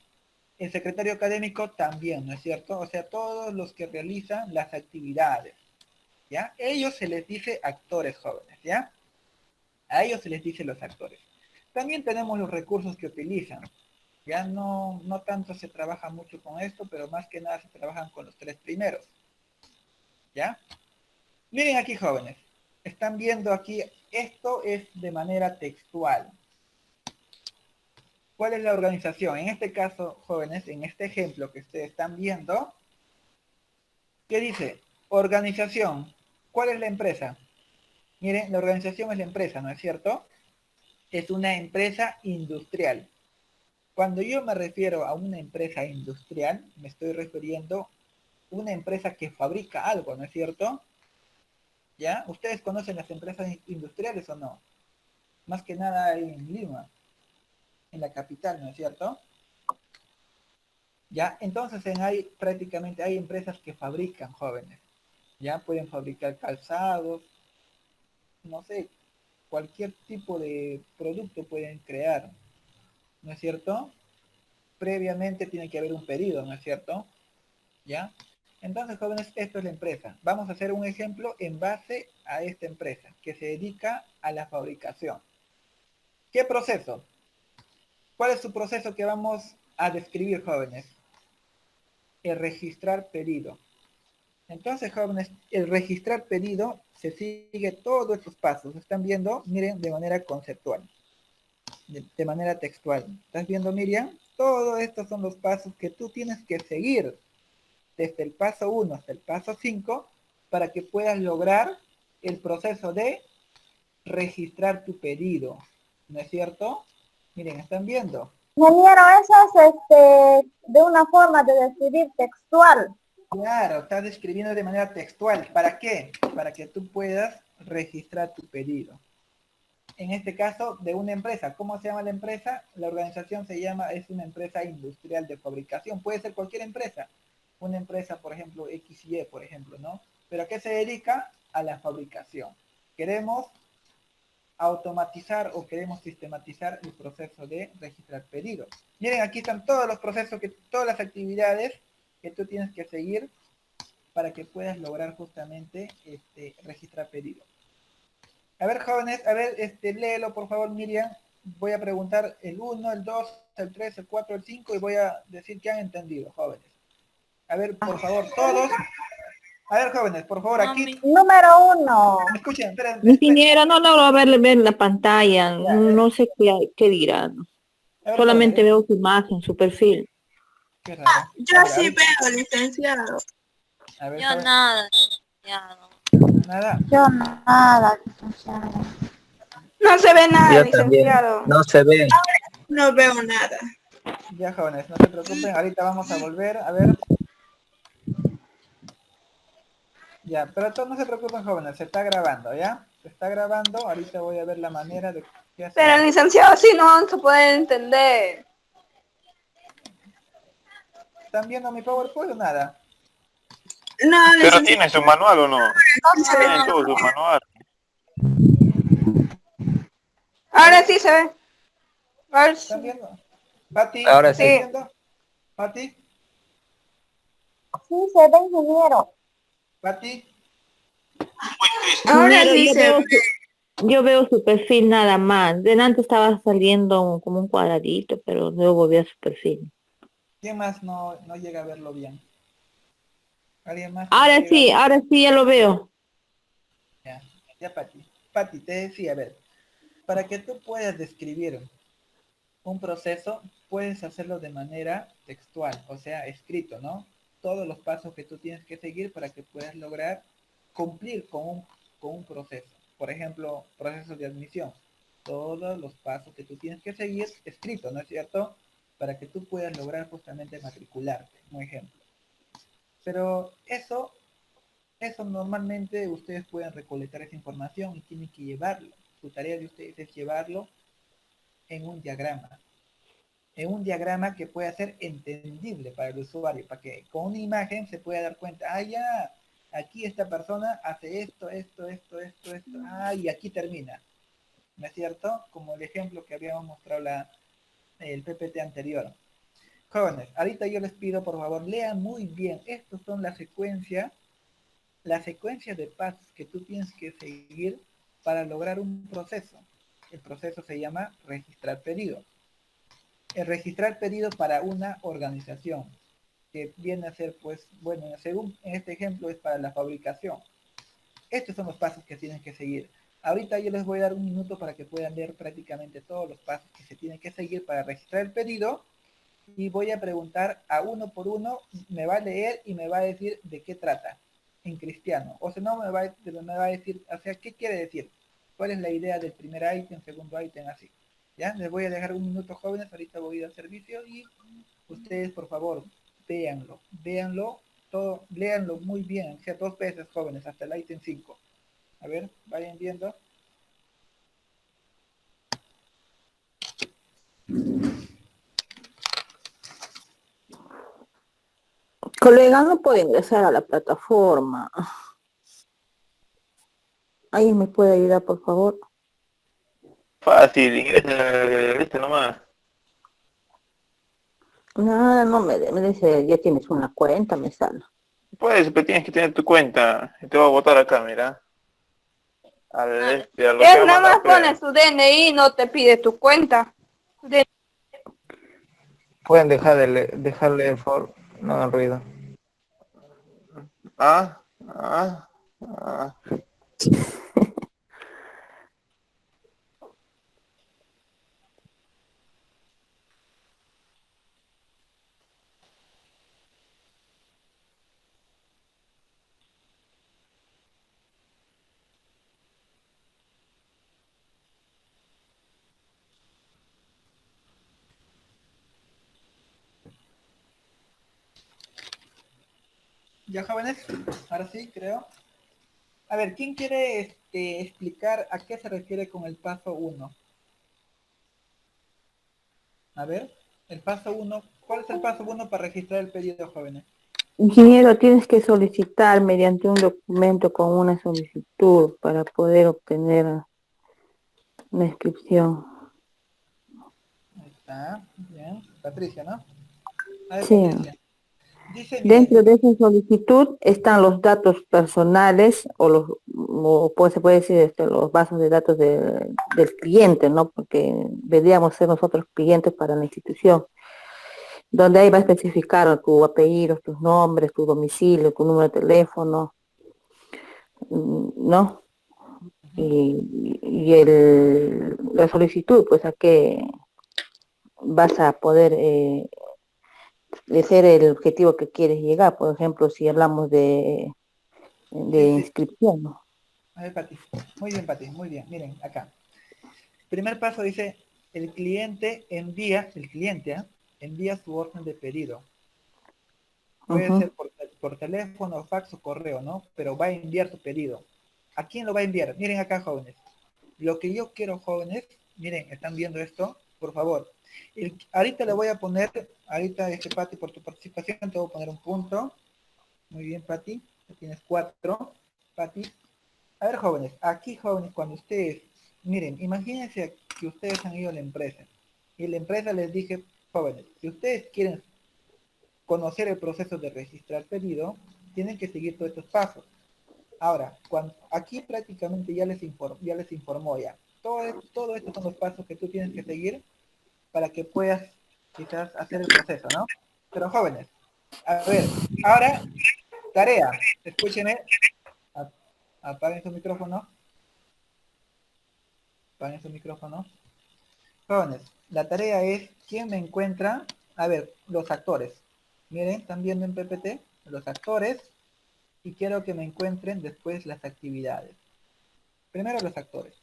El secretario académico, también, ¿no es cierto? O sea, todos los que realizan las actividades, ¿ya? Ellos se les dice actores jóvenes, ¿ya? A ellos se les dice los actores. También tenemos los recursos que utilizan. Ya no tanto se trabaja mucho con esto, pero más que nada se trabajan con los tres primeros. ¿Ya? Miren aquí, jóvenes. Están viendo aquí, esto es de manera textual. ¿Cuál es la organización? En este caso, jóvenes, en este ejemplo que ustedes están viendo, ¿qué dice? Organización. ¿Cuál es la empresa? Miren, la organización es la empresa, ¿no es cierto? Es una empresa industrial. Cuando yo me refiero a una empresa industrial, me estoy refiriendo a una empresa que fabrica algo, ¿no es cierto? ¿Ya? ¿Ustedes conocen las empresas industriales o no? Más que nada en Lima, en la capital, ¿no es cierto? ¿Ya? Entonces prácticamente hay empresas que fabrican jóvenes. ¿Ya? Pueden fabricar calzados, no sé, cualquier tipo de producto pueden crear, ¿no es cierto? Previamente tiene que haber un pedido, ¿no es cierto? ¿Ya? Entonces, jóvenes, esto es la empresa. Vamos a hacer un ejemplo en base a esta empresa que se dedica a la fabricación. ¿Qué proceso? ¿Cuál es su proceso que vamos a describir, jóvenes? El registrar pedido. Entonces, jóvenes, el registrar pedido se sigue todos estos pasos. ¿Están viendo? Miren, de manera conceptual, de manera textual. ¿Estás viendo, Miriam? Todos estos son los pasos que tú tienes que seguir desde el paso 1 hasta el paso 5 para que puedas lograr el proceso de registrar tu pedido. ¿no es cierto? Miren, están viendo. Ingeniero, eso es de una forma de describir textual. Claro, estás describiendo de manera textual. ¿Para qué? Para que tú puedas registrar tu pedido. En este caso, de una empresa. ¿Cómo se llama la empresa? La organización se llama, es una empresa industrial de fabricación. Puede ser cualquier empresa. Una empresa, por ejemplo, XY, por ejemplo, ¿no? ¿Pero a qué se dedica? A la fabricación. Queremos automatizar o queremos sistematizar el proceso de registrar pedidos. Miren, aquí están todos los procesos, todas las actividades que tú tienes que seguir para que puedas lograr justamente registrar pedidos. A ver, jóvenes, a ver, léelo por favor, Miriam. Voy a preguntar el 1, el 2, el 3, el 4, el 5 y voy a decir que han entendido, jóvenes. A ver, por favor, todos. A ver, jóvenes, por favor, No, aquí. Número 1. Escuchen, esperen. Ingeniero, no logro ver la pantalla, Ya, no sé qué dirán. a ver, Solamente jóvenes, veo su imagen, su perfil. qué raro. Yo A ver, sí ahorita- veo, licenciado. a ver, yo jóvenes, nada, ya no. nada. Yo nada, licenciado. No se ve nada, Yo también. licenciado. No se ve. No veo nada. Ya, jóvenes, no se preocupen, ahorita vamos a volver, a ver. Ya, pero todos no se preocupen, jóvenes, se está grabando, ¿ya? Se está grabando, ahorita voy a ver la manera de qué Pero el hacer. licenciado así no se puede entender. ¿Están viendo mi PowerPoint o nada? No, Pero licenciado. tiene su manual o no. No se ve. Tiene todo su manual. Ahora sí se ve. A ver ¿Están si- viendo? Pati, Ahora ¿estás sí. Sí. viendo? Pati, Sí, se ve, ingeniero. Pati, Ahora Ingeniero, sí se ve. yo veo su perfil nada más. Delante estaba saliendo como un cuadradito, pero luego veo su perfil. ¿quién más no llega a verlo bien? ¿Alguien más que no llega a ver? Ahora sí ya lo veo. Ya, ya, Pati. Pati, te decía, a ver, para que tú puedas describir un proceso, puedes hacerlo de manera textual, o sea, escrito, ¿no? Todos los pasos que tú tienes que seguir para que puedas lograr cumplir con un proceso. Por ejemplo, proceso de admisión. Todos los pasos que tú tienes que seguir escrito, ¿no es cierto? Para que tú puedas lograr justamente matricularte, un ejemplo. Pero eso normalmente ustedes pueden recolectar esa información y tienen que llevarlo. Su tarea de ustedes es llevarlo en un diagrama. En un diagrama que pueda ser entendible para el usuario, para que con una imagen se pueda dar cuenta, ah, ya, aquí esta persona hace esto, y aquí termina. ¿No es cierto? Como el ejemplo que habíamos mostrado el PPT anterior. Jóvenes, ahorita yo les pido, por favor, lean muy bien. Estas son la secuencia de pasos que tú tienes que seguir para lograr un proceso. El proceso se llama registrar pedido. El registrar pedido para una organización, que viene a ser, pues, bueno, según en este ejemplo es para la fabricación. Estos son los pasos que tienen que seguir. Ahorita yo les voy a dar un minuto para que puedan leer prácticamente todos los pasos que se tienen que seguir para registrar el pedido y voy a preguntar a uno por uno, me va a leer y me va a decir de qué trata en cristiano. O sea, no me va a decir, o sea, ¿qué quiere decir? ¿Cuál es la idea del primer ítem, segundo ítem, así? ¿Ya? Les voy a dejar un minuto, jóvenes, ahorita voy a ir al servicio y ustedes, por favor, véanlo, todo, léanlo muy bien, o sea, 2 veces, jóvenes, hasta el ítem 5. A ver, vayan viendo. Colega, no puede ingresar a la plataforma. ¿Alguien me puede ayudar, por favor? Fácil, ingresa este nomás. Nada, no me dice, ya tienes una cuenta, me sale. Pues, pero tienes que tener tu cuenta. Y te voy a botar acá, mira. A lo que Él va a nada más mandar pone su DNI y no te pide tu cuenta. Pueden dejarle el favor. No hagan ruido. Ah, ah, ah. ¿Ya, jóvenes? Ahora sí, creo. A ver, ¿quién quiere explicar a qué se refiere con el paso 1? A ver, el paso 1. ¿Cuál es el paso 1 para registrar el pedido, jóvenes? Ingeniero, tienes que solicitar mediante un documento con una solicitud para poder obtener una inscripción. Ahí está, bien. Patricia, ¿no? A ver, Sí. Patricia. Dice, Dentro miren, de esa solicitud están los datos personales se puede decir los bases de datos del cliente, ¿no? Porque deberíamos ser nosotros clientes para la institución, donde ahí va a especificar tu apellido, tus nombres, tu domicilio, tu número de teléfono, ¿no? La solicitud, pues a qué vas a poder de ser el objetivo que quieres llegar. Por ejemplo, si hablamos de dice, inscripción, ¿no? a ver, Pati. Muy bien, Pati, muy bien. Miren, acá. Primer paso dice, el cliente, ¿ah? Envía su orden de pedido. Puede Ujú. ser por teléfono, fax o correo, ¿no? Pero va a enviar su pedido. ¿A quién lo va a enviar? Miren acá, jóvenes. Lo que yo quiero, jóvenes, miren, ¿están viendo esto? Por favor. Ahorita le voy a poner, ahorita, Pati, por tu participación, te voy a poner un punto. Muy bien, Pati. Ya tienes 4. Pati. A ver, jóvenes, aquí, jóvenes, cuando ustedes, miren, imagínense que ustedes han ido a la empresa. Y la empresa les dije, jóvenes, si ustedes quieren conocer el proceso de registrar pedido, tienen que seguir todos estos pasos. Ahora, aquí prácticamente ya les informó ya. Todo estos son los pasos que tú tienes que seguir para que puedas quizás hacer el proceso, ¿no? Pero jóvenes, a ver, ahora, tarea, escúchenme, apaguen su micrófono, apaguen su micrófono. Jóvenes, la tarea es, ¿quién me encuentra? A ver, los actores. Miren, están viendo en PPT, los actores, y quiero que me encuentren después las actividades. Primero los actores.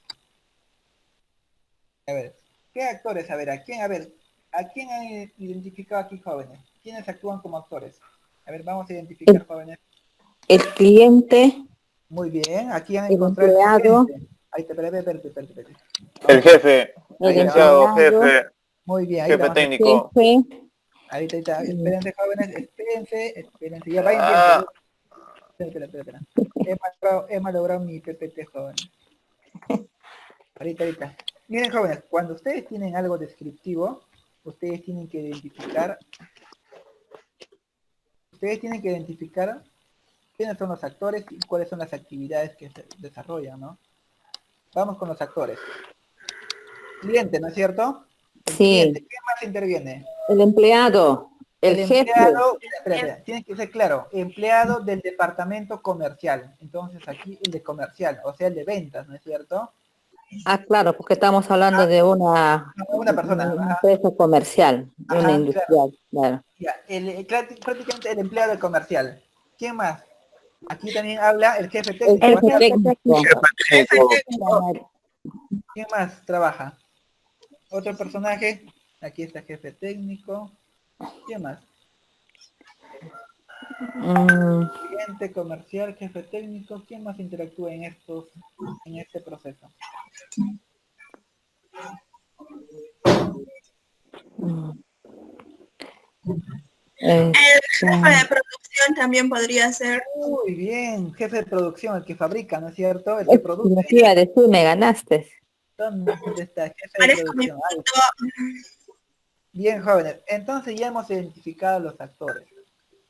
A ver, ¿qué actores? A ver, ¿a quién han identificado aquí, jóvenes? ¿Quiénes actúan como actores? A ver, vamos a identificar, jóvenes. El cliente, Muy bien, aquí han el encontrado el empleado, cliente. Ahí te, espérate. El jefe, el licenciado, empleado, jefe, Muy bien, ahí jefe vamos a... técnico. jefe, Ahí está. mm, Espérense, jóvenes, espérense. Ya vayan Ah, viendo. Espera. He malogrado mi PPT, jóvenes. Ahorita. Miren, jóvenes, cuando ustedes tienen algo descriptivo, ustedes tienen que identificar quiénes son los actores y cuáles son las actividades que se desarrollan, ¿no? Vamos con los actores. Cliente, ¿no es cierto? El cliente, sí, ¿quién más interviene? el empleado, el El jefe. empleado, espera, tiene que ser claro, empleado del departamento comercial. Entonces aquí el de comercial, o sea, el de ventas, ¿no es cierto? Ah, claro, porque estamos hablando de Una persona, una empresa comercial, de una claro. industrial, claro. Ya, prácticamente el empleado del comercial. ¿Quién más? Aquí también habla el jefe El técnico, ¿no es jefe cierto? técnico, jefe Jefe técnico. técnico. ¿Quién más trabaja? Otro personaje. Aquí está jefe técnico. ¿Quién más? mm, Cliente comercial, jefe técnico. ¿Quién más interactúa en este proceso? mm, El este, jefe de producción también podría ser. Muy bien, jefe de producción, el que fabrica, ¿no es cierto? El que lo produce. que iba a decir, me ganaste. ¿Dónde está? Jefe de Parezco mi producción. Ahí. punto. Bien, jóvenes. Entonces ya hemos identificado los actores.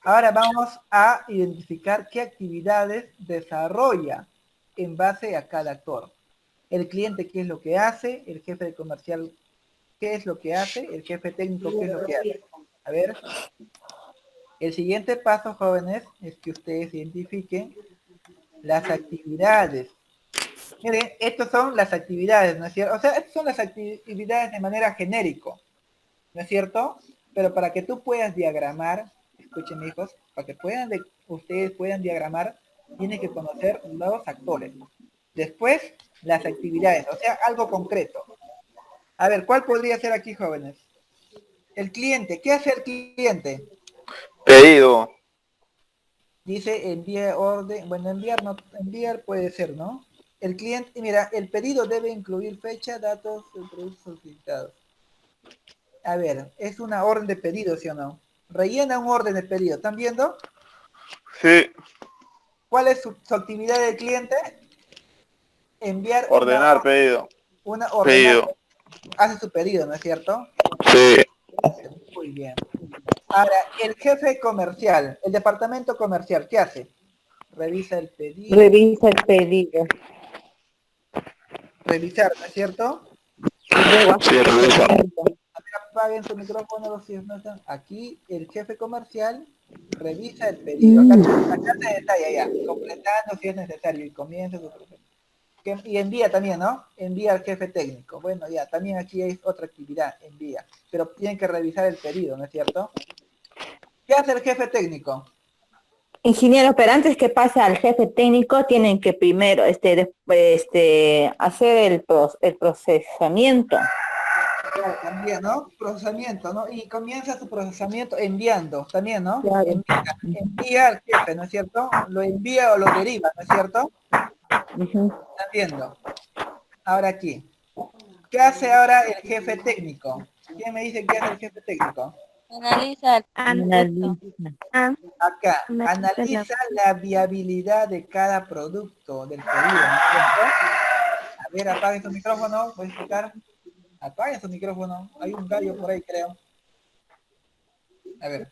Ahora vamos a identificar qué actividades desarrolla en base a cada actor. El cliente, qué es lo que hace, el jefe de comercial, qué es lo que hace, el jefe técnico, qué es lo que hace. A ver, el siguiente paso, jóvenes, es que ustedes identifiquen las actividades. Miren, estas son las actividades, ¿no es cierto? O sea, estas son las actividades de manera genérico, ¿no es cierto? Pero para que tú puedas diagramar, escuchen hijos, para que ustedes puedan diagramar, tienen que conocer los actores. Después, las actividades, o sea, algo concreto. A ver, ¿cuál podría ser aquí, jóvenes? El cliente, ¿qué hace el cliente? Pedido. Dice envía orden, bueno, enviar no, enviar puede ser, ¿no? El cliente, mira, el pedido debe incluir fecha, datos del producto solicitado. A ver, es una orden de pedido, ¿sí o no? Rellena un orden de pedido, ¿están viendo? Sí, ¿Cuál es su actividad del cliente? Enviar ordenar pedido. una ordenar, Pedido. hace su pedido, ¿no es cierto? Sí. Muy bien. Ahora, el jefe comercial, el departamento comercial, ¿qué hace? Revisa el pedido, Revisa el pedido. revisar, ¿no es cierto? Y luego Sí, hace el revisa. seguimiento. Apaguen su micrófono si no están. Aquí el jefe comercial revisa el pedido. Acá se detalla ya, completando si es necesario y comienza su proceso. Y envía también, ¿no? Envía al jefe técnico. Bueno, ya, también aquí hay otra actividad, envía. Pero tienen que revisar el pedido, ¿no es cierto? ¿Qué hace el jefe técnico? Ingeniero, pero antes que pase al jefe técnico, tienen que primero hacer el procesamiento. Claro, también, ¿no? Procesamiento, ¿no? Y comienza su procesamiento enviando, también, ¿no? Claro. Envía al jefe, ¿no es cierto? Lo envía o lo deriva, ¿no es cierto? Ujú. ¿Están viendo? Ahora aquí. ¿Qué hace ahora el jefe técnico? ¿Quién me dice qué hace el jefe técnico? Analiza el producto. Analiza. Acá, analiza la viabilidad de cada producto del pedido, ¿no es cierto? A ver, apague su micrófono, voy a explicar. Apague su micrófono, hay un gallo por ahí, creo. A ver,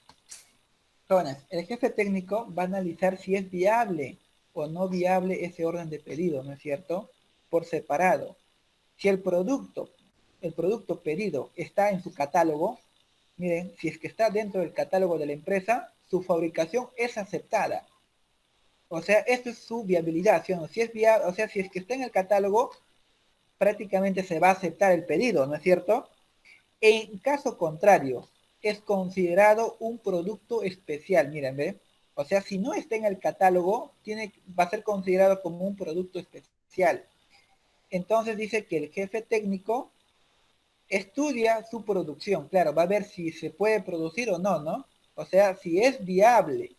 jóvenes, el jefe técnico va a analizar si es viable o no viable ese orden de pedido, ¿no es cierto? Por separado. Si el producto pedido está en su catálogo, miren, si es que está dentro del catálogo de la empresa, su fabricación es aceptada. O sea, esto es su viabilidad, ¿sí o no? Si es viable, o sea, si es que está en el catálogo, prácticamente se va a aceptar el pedido, ¿no es cierto? En caso contrario, es considerado un producto especial, miren, ¿ve? O sea, si no está en el catálogo, va a ser considerado como un producto especial. Entonces dice que el jefe técnico estudia su producción, claro, va a ver si se puede producir o no, ¿no? O sea, si es viable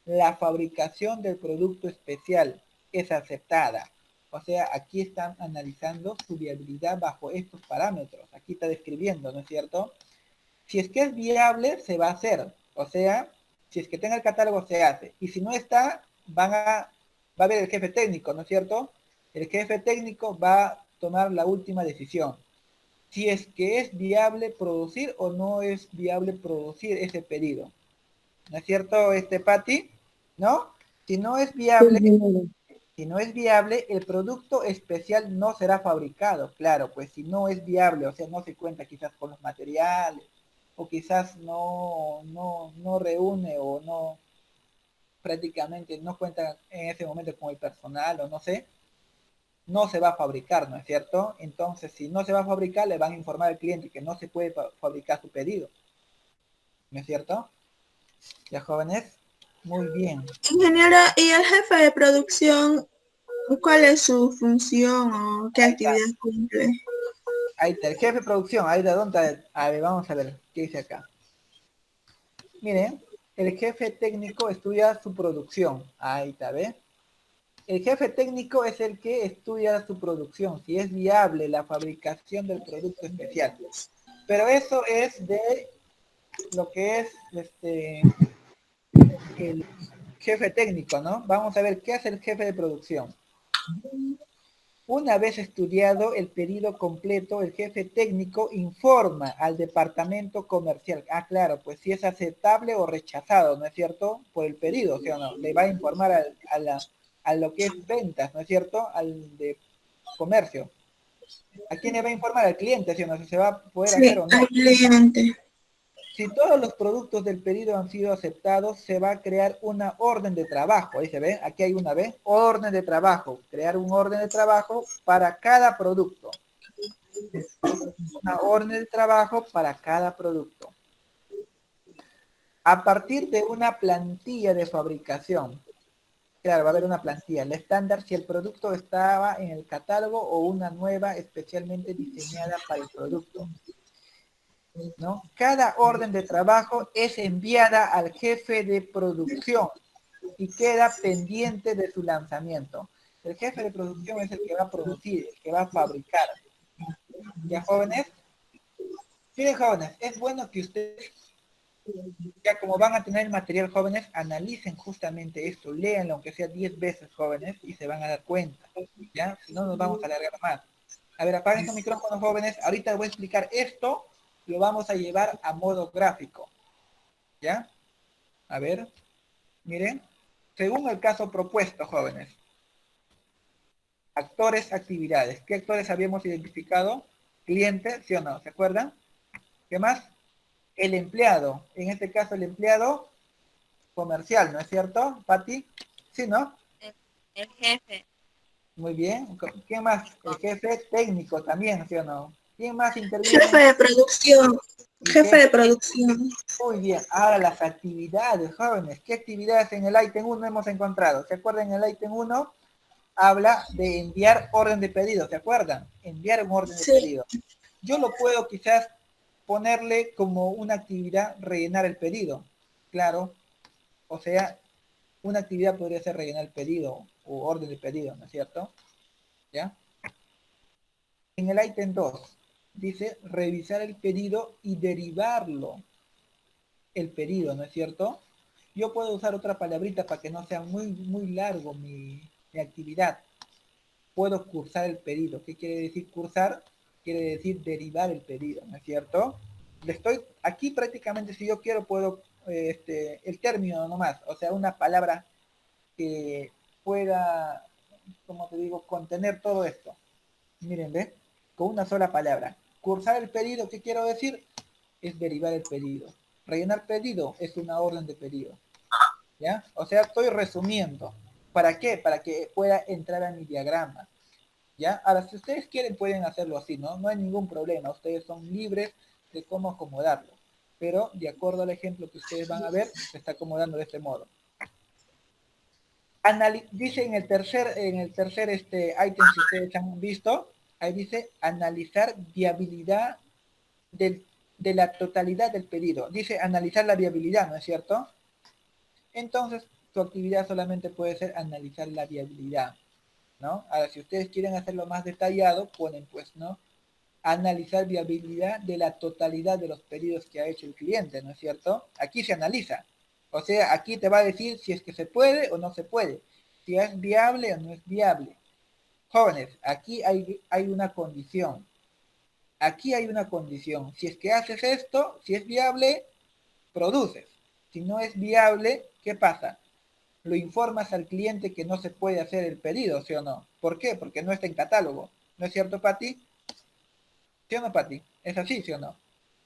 la fabricación del producto especial, es aceptada. O sea, aquí están analizando su viabilidad bajo estos parámetros. Aquí está describiendo, ¿no es cierto? Si es que es viable, se va a hacer. O sea, si es que tenga el catálogo, se hace. Y si no está, va a ver el jefe técnico, ¿no es cierto? El jefe técnico va a tomar la última decisión. Si es que es viable producir o no es viable producir ese pedido. ¿No es cierto, Pati? ¿No? Si no es viable, si no es viable, el producto especial no será fabricado. Claro, pues si no es viable, o sea, no se cuenta quizás con los materiales, o quizás no reúne o no, prácticamente no cuenta en ese momento con el personal o no sé, no se va a fabricar, ¿no es cierto? Entonces, si no se va a fabricar, le van a informar al cliente que no se puede fabricar su pedido. ¿No es cierto? Ya, jóvenes, muy bien. Ingeniero, ¿y el jefe de producción, cuál es su función o qué Ahí está. actividad cumple? Ahí está, el jefe de producción, ahí de dónde, a ver, vamos a ver, ¿qué dice acá? Miren, el jefe técnico estudia su producción, ahí está, ¿ves? El jefe técnico es el que estudia su producción, si es viable la fabricación del producto especial. Pero eso es de lo que es el jefe técnico, ¿no? Vamos a ver qué hace el jefe de producción. Una vez estudiado el pedido completo, el jefe técnico informa al departamento comercial. Ah, claro, pues si es aceptable o rechazado, ¿no es cierto? Por el pedido, ¿sí o no? Le va a informar a lo que es ventas, ¿no es cierto? Al de comercio. ¿A quién le va a informar? Al cliente, ¿sí o no? Si se va a poder hacer Sí, o no. al cliente. Si todos los productos del pedido han sido aceptados, se va a crear una orden de trabajo. Ahí se ve, aquí hay una vez, orden de trabajo. Crear un orden de trabajo para cada producto. Una orden de trabajo para cada producto. A partir de una plantilla de fabricación. Claro, va a haber una plantilla. El estándar si el producto estaba en el catálogo o una nueva especialmente diseñada para el producto. ¿No? Cada orden de trabajo es enviada al jefe de producción. y queda pendiente de su lanzamiento. El jefe de producción es el que va a producir, el que va a fabricar. ¿Ya, jóvenes? Miren, jóvenes, es bueno que ustedes, ya como van a tener el material, jóvenes, analicen justamente esto, léanlo aunque sea 10 veces, jóvenes, y se van a dar cuenta, ¿ya? Si no, nos vamos a alargar más. A ver, apaguen su micrófono, jóvenes. Ahorita voy a explicar esto, lo vamos a llevar a modo gráfico, ¿ya? A ver, miren, según el caso propuesto, jóvenes. Actores, actividades. ¿Qué actores habíamos identificado? Cliente, ¿sí o no? ¿Se acuerdan? ¿Qué más? El empleado. En este caso, el empleado comercial, ¿no es cierto, Pati? ¿Sí, no? El jefe. Muy bien. ¿Quién más? El jefe técnico también, ¿sí o no? ¿Quién más interviene? Jefe de producción. El Jefe de producción. Muy bien. Ahora las actividades, jóvenes. ¿Qué actividades en el ítem 1 hemos encontrado? ¿Se acuerdan? En el ítem 1 habla de enviar orden de pedido, ¿se acuerdan? Enviar un orden de Sí. pedido. Yo lo puedo quizás ponerle como una actividad rellenar el pedido. Claro. O sea, una actividad podría ser rellenar el pedido o orden de pedido, ¿no es cierto? ¿Ya? En el ítem 2 dice revisar el pedido y derivarlo el pedido, ¿no es cierto? Yo puedo usar otra palabrita para que no sea muy largo mi actividad. Puedo cursar el pedido. ¿Qué quiere decir cursar? Quiere decir derivar el pedido, ¿no es cierto? Aquí prácticamente, si yo quiero, puedo, el término nomás, o sea, una palabra que pueda, como te digo, contener todo esto. Miren, ¿ves? Con una sola palabra. Cursar el pedido, ¿qué quiero decir? Es derivar el pedido. Rellenar pedido es una orden de pedido. ¿Ya? O sea, estoy resumiendo. ¿Para qué? Para que pueda entrar a mi diagrama. ¿Ya? Ahora, si ustedes quieren, pueden hacerlo así, ¿no? No hay ningún problema. Ustedes son libres de cómo acomodarlo. Pero, de acuerdo al ejemplo que ustedes van a ver, se está acomodando de este modo. Dice en el tercer ítem, si ustedes han visto, ahí dice analizar viabilidad de la totalidad del pedido. Dice analizar la viabilidad, ¿no es cierto? Entonces, tu actividad solamente puede ser analizar la viabilidad, ¿no? Ahora, si ustedes quieren hacerlo más detallado, ponen pues, ¿no? Analizar viabilidad de la totalidad de los pedidos que ha hecho el cliente, ¿no es cierto? Aquí se analiza. O sea, aquí te va a decir si es que se puede o no se puede, si es viable o no es viable. Jóvenes, aquí hay una condición. Aquí hay una condición. Si es que haces esto, si es viable, produces. Si no es viable, ¿qué pasa? Lo informas al cliente que no se puede hacer el pedido, ¿sí o no? ¿Por qué? Porque no está en catálogo. ¿No es cierto, Pati? ¿Sí o no, Pati? ¿Es así, sí o no?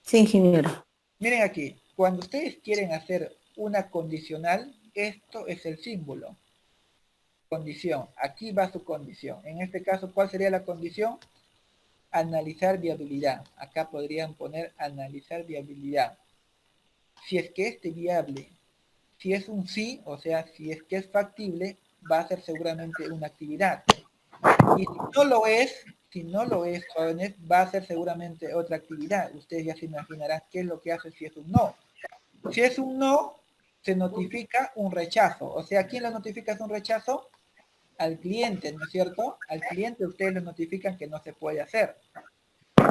Sí, ingeniero. Miren aquí, cuando ustedes quieren hacer una condicional, esto es el símbolo. Condición. Aquí va su condición. En este caso, ¿cuál sería la condición? Analizar viabilidad. Acá podrían poner analizar viabilidad. Si es que es viable, si es un sí, o sea, si es que es factible, va a ser seguramente una actividad. Y si no lo es, jóvenes, va a ser seguramente otra actividad. Ustedes ya se imaginarán qué es lo que hace si es un no. Si es un no, se notifica un rechazo. O sea, ¿quién lo notifica es un rechazo? Al cliente, ¿no es cierto? Al cliente ustedes le notifican que no se puede hacer.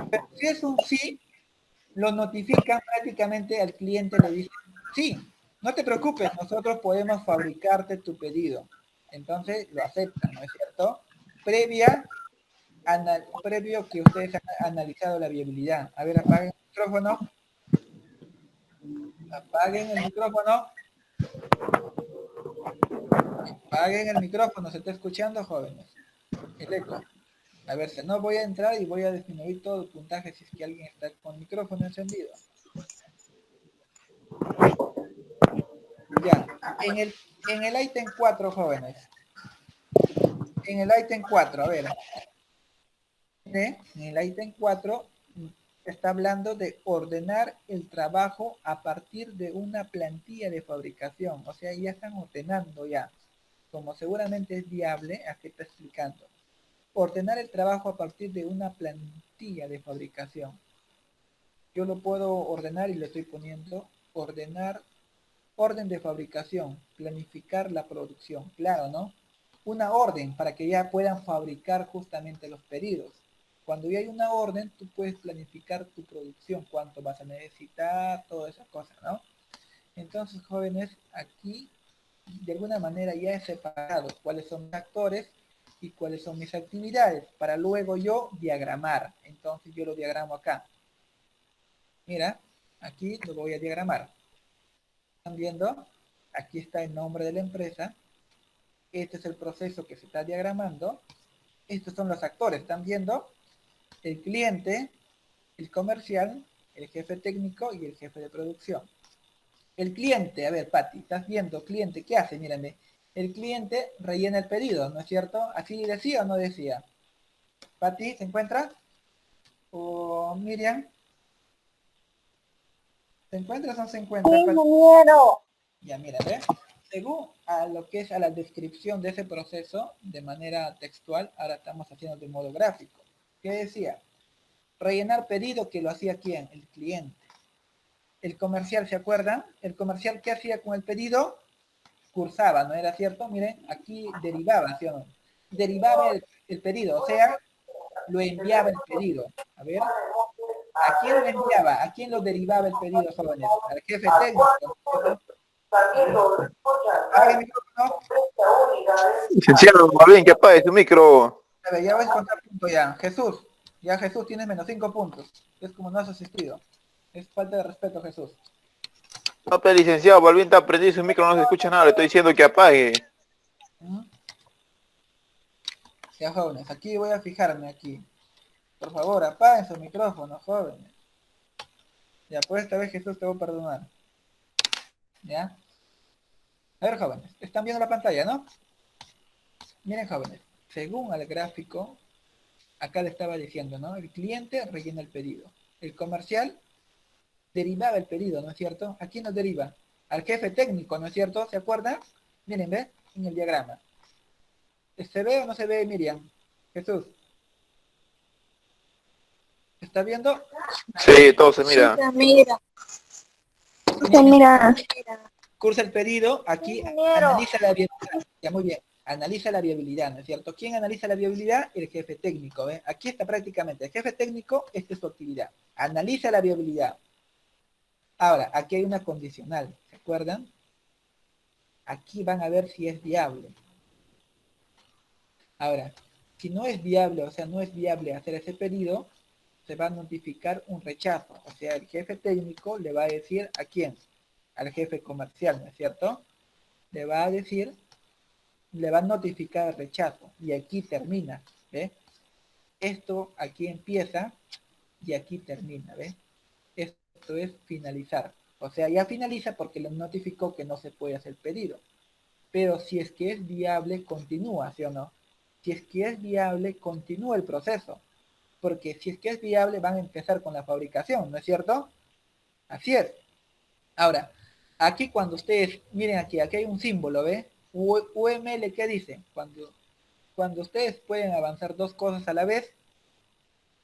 Pero si es un sí, lo notifican prácticamente al cliente, le dicen, sí, no te preocupes, nosotros podemos fabricarte tu pedido. Entonces lo aceptan, ¿no es cierto? Previo que ustedes han analizado la viabilidad. A ver, apaguen el micrófono. Apaguen el micrófono. Apaguen el micrófono. ¿Se está escuchando, jóvenes? El eco. A ver, si no voy a entrar y voy a disminuir todo el puntaje si es que alguien está con micrófono encendido. Ya. En el ítem 4, jóvenes. En el ítem 4, a ver. En el ítem 4 está hablando de ordenar el trabajo a partir de una plantilla de fabricación. O sea, ya están ordenando ya. Como seguramente es viable, aquí está explicando. Ordenar el trabajo a partir de una plantilla de fabricación. Yo lo puedo ordenar y le estoy poniendo ordenar orden de fabricación, planificar la producción, claro, ¿no? Una orden para que ya puedan fabricar justamente los pedidos. Cuando ya hay una orden, tú puedes planificar tu producción, cuánto vas a necesitar, todas esas cosas, ¿no? Entonces, jóvenes, aquí de alguna manera ya he separado cuáles son mis actores y cuáles son mis actividades, para luego yo diagramar. Entonces yo lo diagramo acá. Mira, aquí lo voy a diagramar. ¿Están viendo? Aquí está el nombre de la empresa. Este es el proceso que se está diagramando. Estos son los actores, ¿están viendo? El cliente, el comercial, el jefe técnico y el jefe de producción. El cliente, a ver, Pati, ¿estás viendo? Cliente, ¿qué hace? Mírame. El cliente rellena el pedido, ¿no es cierto? ¿Así decía o no decía? Pati, ¿se encuentra? ¿O Miriam? ¿Se encuentra o no se encuentra? Ingeniero. Ya, mira, ¿ves? Según a lo que es a la descripción de ese proceso, de manera textual, ahora estamos haciendo de modo gráfico. ¿Qué decía? Rellenar pedido, que lo hacía ¿quién? El cliente. El comercial, ¿se acuerdan? El comercial, ¿qué hacía con el pedido? Cursaba, ¿no era cierto? Miren, aquí derivaba, ¿sí o no? Derivaba el pedido, o sea, lo enviaba el pedido. A ver, ¿a quién lo enviaba? ¿A quién lo derivaba el pedido, jóvenes? Al jefe técnico. ¿Abre el micrófono? Licenciado Balvin, que apague su micro. A ver, ya voy a contar puntos ya. Jesús, ya Jesús tienes menos 5 puntos. Es como no has asistido. Es falta de respeto, Jesús. No, pero licenciado Balvin está prendido su micro, no se escucha nada, le estoy diciendo que apague. ¿Mm? Ya, jóvenes, aquí voy a fijarme aquí. Por favor, apaguen su micrófono, jóvenes. Ya, por esta vez Jesús te voy a perdonar. ¿Ya? A ver, jóvenes, están viendo la pantalla, ¿no? Miren, jóvenes, según el gráfico, acá le estaba diciendo, ¿no? El cliente rellena el pedido. El comercial derivaba el pedido, ¿no es cierto? ¿A quién nos deriva? Al jefe técnico, ¿no es cierto? ¿Se acuerdan? Miren, ¿ves? En el diagrama. ¿Se ve o no se ve, Miriam? Jesús. ¿Está viendo? Sí, todo se mira. Se mira. Cursa el pedido, aquí Ingeniero. analiza la viabilidad. Ya, muy bien. Analiza la viabilidad, ¿no es cierto? ¿Quién analiza la viabilidad? El jefe técnico, ¿eh? Aquí está prácticamente el jefe técnico, esta es su actividad. Analiza la viabilidad. Ahora, aquí hay una condicional, ¿se acuerdan? Aquí van a ver si es viable. Ahora, si no es viable, o sea, no es viable hacer ese pedido, se va a notificar un rechazo. O sea, el jefe técnico le va a decir ¿a quién? Al jefe comercial, ¿no es cierto? Le va a decir, le va a notificar el rechazo. Y aquí termina, ¿ve? Esto aquí empieza y aquí termina, ¿ve? Esto es finalizar. O sea, ya finaliza porque le notificó que no se puede hacer pedido. Pero si es que es viable, continúa, ¿sí o no? Si es que es viable, continúa el proceso. Porque si es que es viable, van a empezar con la fabricación, ¿no es cierto? Así es. Ahora, aquí cuando ustedes, miren aquí hay un símbolo, ¿ve? UML, ¿qué dice? Cuando ustedes pueden avanzar dos cosas a la vez,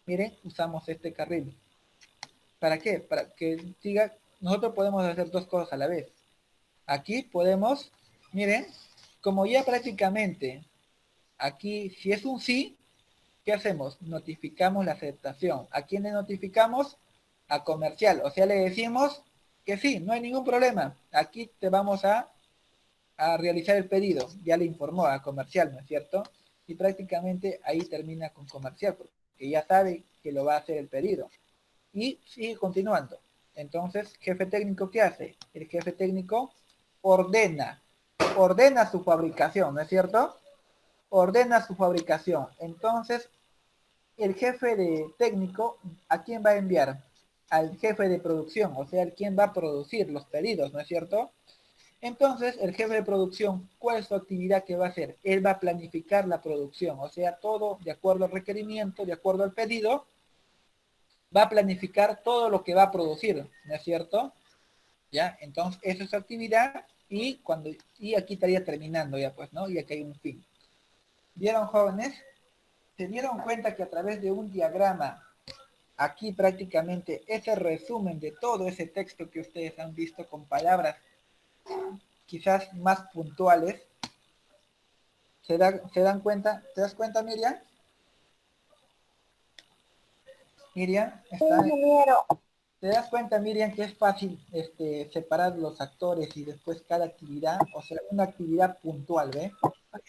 miren, usamos este carril. ¿Para qué? Para que siga, nosotros podemos hacer dos cosas a la vez. Aquí podemos, miren, como ya prácticamente, aquí, si es un sí, ¿qué hacemos? Notificamos la aceptación. ¿A quién le notificamos? A comercial. O sea, le decimos que sí, no hay ningún problema. Aquí te vamos a realizar el pedido. Ya le informó a comercial, ¿no es cierto? Y prácticamente ahí termina con comercial, porque ya sabe que lo va a hacer el pedido. Y sigue continuando. Entonces, jefe técnico, ¿qué hace? El jefe técnico ordena su fabricación, ¿no es cierto? Ordena su fabricación. Entonces, el jefe de técnico, ¿a quién va a enviar? Al jefe de producción, o sea, quién va a producir los pedidos, ¿no es cierto? Entonces, el jefe de producción, ¿cuál es su actividad que va a hacer? Él va a planificar la producción, o sea, todo de acuerdo al requerimiento, de acuerdo al pedido, va a planificar todo lo que va a producir, ¿no es cierto? ¿Ya? Entonces, esa es su actividad y aquí estaría terminando ya, pues, ¿no? Y aquí hay un fin. ¿Vieron, jóvenes? ¿Se dieron cuenta que a través de un diagrama, aquí prácticamente ese resumen de todo ese texto que ustedes han visto con palabras quizás más puntuales. ¿Se dan cuenta? ¿Te das cuenta, Miriam? Miriam, Sí, ingeniero. ¿te das cuenta, Miriam, que es fácil separar los actores y después cada actividad? O sea, una actividad puntual, ¿ve?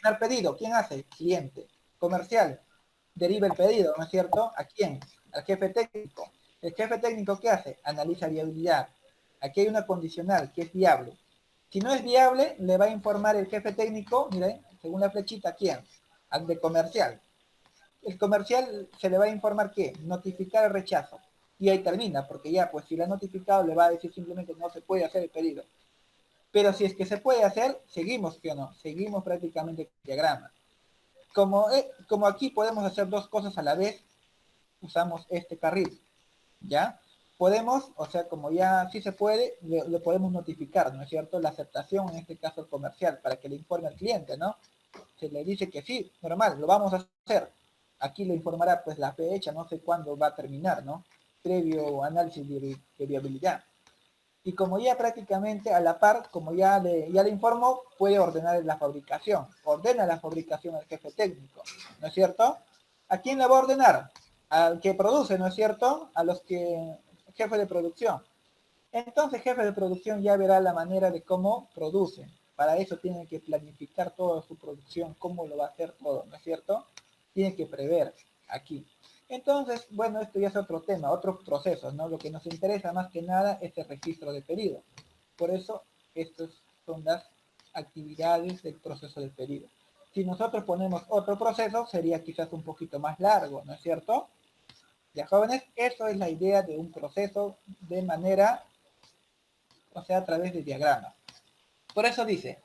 Al pedido, ¿quién hace? Cliente. Comercial, deriva el pedido, ¿no es cierto? ¿A quién? Al jefe técnico. ¿El jefe técnico qué hace? Analiza viabilidad. Aquí hay una condicional, que es viable. Si no es viable, le va a informar el jefe técnico, miren, según la flechita, ¿a quién? Al de comercial. El comercial se le va a informar que notificar el rechazo. Y ahí termina, porque ya, pues si lo ha notificado, le va a decir simplemente no se puede hacer el pedido. Pero si es que se puede hacer, seguimos, ¿sí o no? Seguimos prácticamente el diagrama. Como aquí podemos hacer dos cosas a la vez, usamos este carril, ¿ya? Podemos, o sea, como ya sí se puede, le podemos notificar, ¿no es cierto? La aceptación, en este caso el comercial, para que le informe al cliente, ¿no? Se le dice que sí, normal, lo vamos a hacer. Aquí le informará pues la fecha, no sé cuándo va a terminar, ¿no? Previo análisis de viabilidad. Y como ya prácticamente a la par, como ya le informó, puede ordenar la fabricación. Ordena la fabricación al jefe técnico, ¿no es cierto? ¿A quién la va a ordenar? Al que produce, ¿no es cierto? A los que, jefe de producción. Entonces, jefe de producción ya verá la manera de cómo produce. Para eso tiene que planificar toda su producción, cómo lo va a hacer todo, ¿no es cierto? Tiene que prever aquí. Entonces, bueno, esto ya es otro tema, otros procesos, ¿no? Lo que nos interesa más que nada es el registro de pedido. Por eso, estas son las actividades del proceso de pedido. Si nosotros ponemos otro proceso, sería quizás un poquito más largo, ¿no es cierto? Ya, jóvenes, eso es la idea de un proceso de manera, o sea, a través de diagramas. Por eso dice,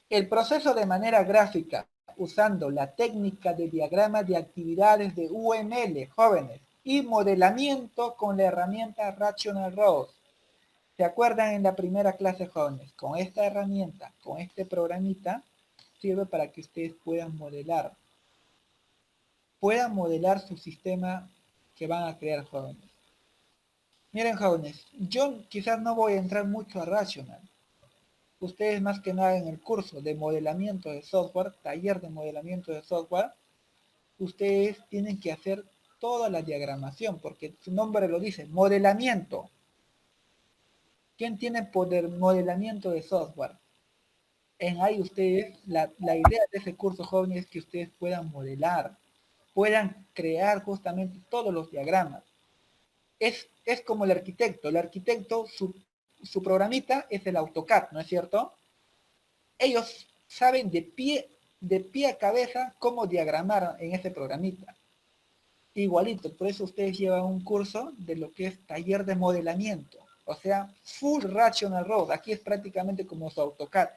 el proceso de manera gráfica, usando la técnica de diagrama de actividades de UML, jóvenes, y modelamiento con la herramienta Rational Rows. ¿Se acuerdan en la primera clase, jóvenes? Con esta herramienta, con este programita, sirve para que ustedes puedan modelar su sistema que van a crear, jóvenes. Miren, jóvenes, yo quizás no voy a entrar mucho a Rational. Ustedes más que nada en el curso de modelamiento de software, taller de modelamiento de software, ustedes tienen que hacer toda la diagramación, porque su nombre lo dice, modelamiento. ¿Quién tiene poder modelamiento de software? En ahí ustedes, la idea de ese curso, jóvenes, es que ustedes puedan modelar, puedan crear justamente todos los diagramas. Es como el arquitecto, su programita es el AutoCAD, ¿no es cierto? Ellos saben de pie a cabeza cómo diagramar en ese programita. Igualito, por eso ustedes llevan un curso de lo que es taller de modelamiento. O sea, full Rational Rows. Aquí es prácticamente como su AutoCAD.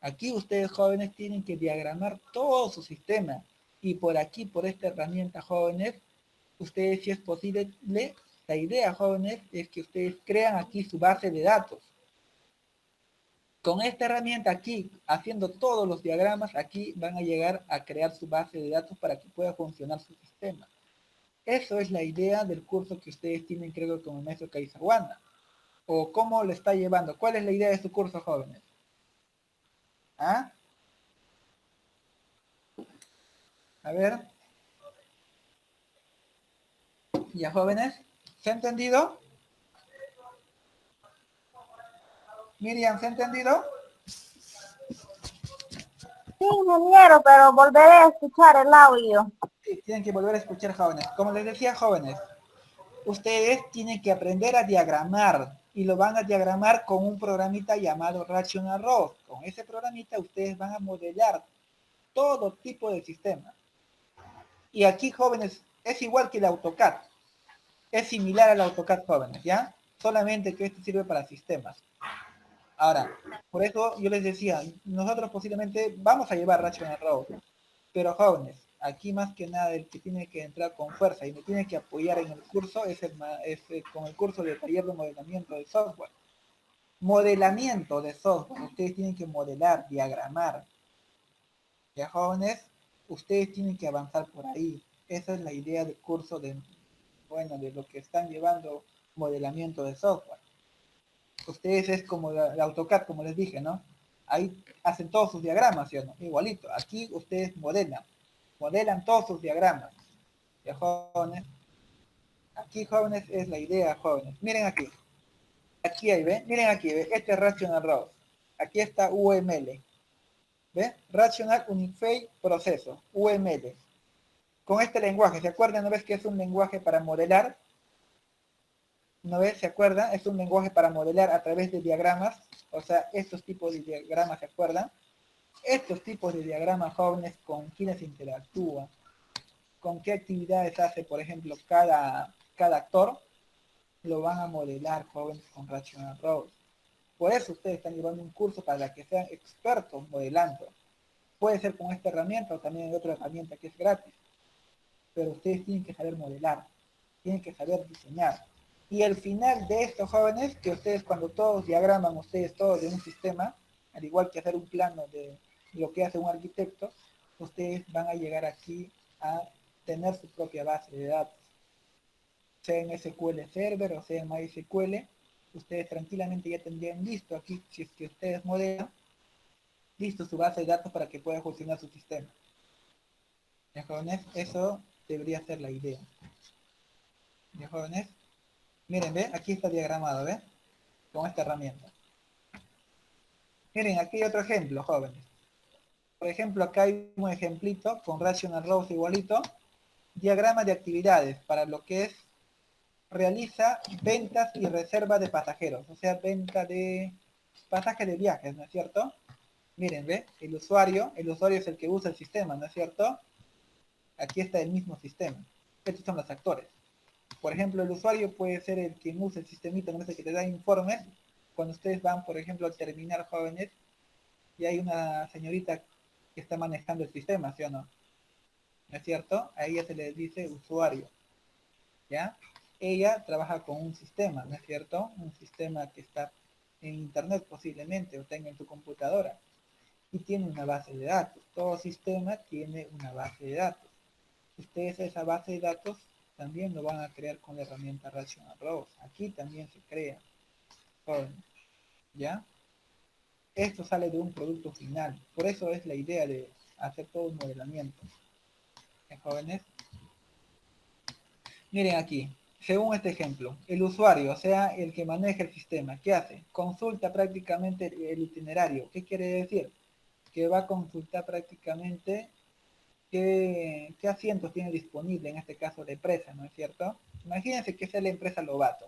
Aquí ustedes jóvenes tienen que diagramar todo su sistema. Y por aquí, por esta herramienta, jóvenes, ustedes, si es posible, la idea, jóvenes, es que ustedes crean aquí su base de datos. Con esta herramienta aquí, haciendo todos los diagramas, aquí van a llegar a crear su base de datos para que pueda funcionar su sistema. Eso es la idea del curso que ustedes tienen, creo, con el maestro Kaizawana. ¿O cómo lo está llevando? ¿Cuál es la idea de su curso, jóvenes? ¿Ah? A ver. ¿Ya, jóvenes? ¿Se ha entendido? Miriam, ¿se ha entendido? Sí, ingeniero, pero volveré a escuchar el audio. Sí, tienen que volver a escuchar, jóvenes. Como les decía, jóvenes, ustedes tienen que aprender a diagramar y lo van a diagramar con un programita llamado Rational Rows. Con ese programita ustedes van a modelar todo tipo de sistemas. Y aquí, jóvenes, es igual que el AutoCAD. Es similar al AutoCAD, jóvenes, ¿ya? Solamente que este sirve para sistemas. Ahora, por eso yo les decía, nosotros posiblemente vamos a llevar Rational Rows, pero jóvenes, aquí más que nada el que tiene que entrar con fuerza y me tiene que apoyar en el curso es con el curso de taller de modelamiento de software. Modelamiento de software, ustedes tienen que modelar, diagramar. Ya, jóvenes, ustedes tienen que avanzar por ahí. Esa es la idea del curso de lo que están llevando modelamiento de software. Ustedes es como el AutoCAD, como les dije, ¿no? Ahí hacen todos sus diagramas, ¿sí o no? Igualito. Aquí ustedes modelan todos sus diagramas. ¿Ya, jóvenes? Aquí, jóvenes, es la idea, jóvenes. Miren aquí. Aquí hay, ¿ven? Miren aquí, ¿ven? Este es Rational Rows. Aquí está UML. ¿Ven? Rational Unified Proceso, UML. Con este lenguaje, ¿se acuerdan? ¿No ves que es un lenguaje para modelar? ¿No ves? ¿Se acuerdan? Es un lenguaje para modelar a través de diagramas. O sea, estos tipos de diagramas, ¿se acuerdan? Estos tipos de diagramas, jóvenes, ¿con quiénes interactúan? ¿Con qué actividades hace, por ejemplo, cada actor? Lo van a modelar, jóvenes, con Rational Rows. Por eso ustedes están llevando un curso para que sean expertos modelando. Puede ser con esta herramienta o también hay otra herramienta que es gratis. Pero ustedes tienen que saber modelar, tienen que saber diseñar. Y el final de esto, jóvenes, que ustedes cuando todos diagraman, ustedes todos de un sistema, al igual que hacer un plano de lo que hace un arquitecto, ustedes van a llegar aquí a tener su propia base de datos. Sea en SQL Server o sea en MySQL, ustedes tranquilamente ya tendrían listo aquí, si es que ustedes modelan, listo su base de datos para que pueda funcionar su sistema. ¿Ya, jóvenes? Eso debería ser la idea. ¿Ya, jóvenes? Miren, ¿ve? Aquí está diagramado, ¿ve? Con esta herramienta. Miren, aquí hay otro ejemplo, jóvenes. Por ejemplo, acá hay un ejemplito con Rational Rows igualito. Diagrama de actividades para lo que es realiza ventas y reserva de pasajeros. O sea, venta de pasajes de viajes, ¿no es cierto? Miren, ¿ve? El usuario es el que usa el sistema, ¿no es cierto? Aquí está el mismo sistema. Estos son los actores. Por ejemplo, el usuario puede ser el quien usa el sistemita, no sé, que te da informes. Cuando ustedes van, por ejemplo, al terminal, jóvenes, y hay una señorita que está manejando el sistema, ¿sí o no? ¿No es cierto? A ella se le dice usuario, ¿ya? Ella trabaja con un sistema, ¿no es cierto? Un sistema que está en internet posiblemente, o tenga en tu computadora, y tiene una base de datos. Todo sistema tiene una base de datos. Ustedes esa base de datos también lo van a crear con la herramienta Rational Rows. Aquí también se crea. ¿Ya? Esto sale de un producto final. Por eso es la idea de hacer todo un modelamiento. Jóvenes. Miren aquí. Según este ejemplo, el usuario, o sea, el que maneja el sistema, ¿qué hace? Consulta prácticamente el itinerario. ¿Qué quiere decir? Que va a consultar prácticamente qué asientos tiene disponible, en este caso de empresa, ¿no es cierto? Imagínense que sea la empresa Lobato.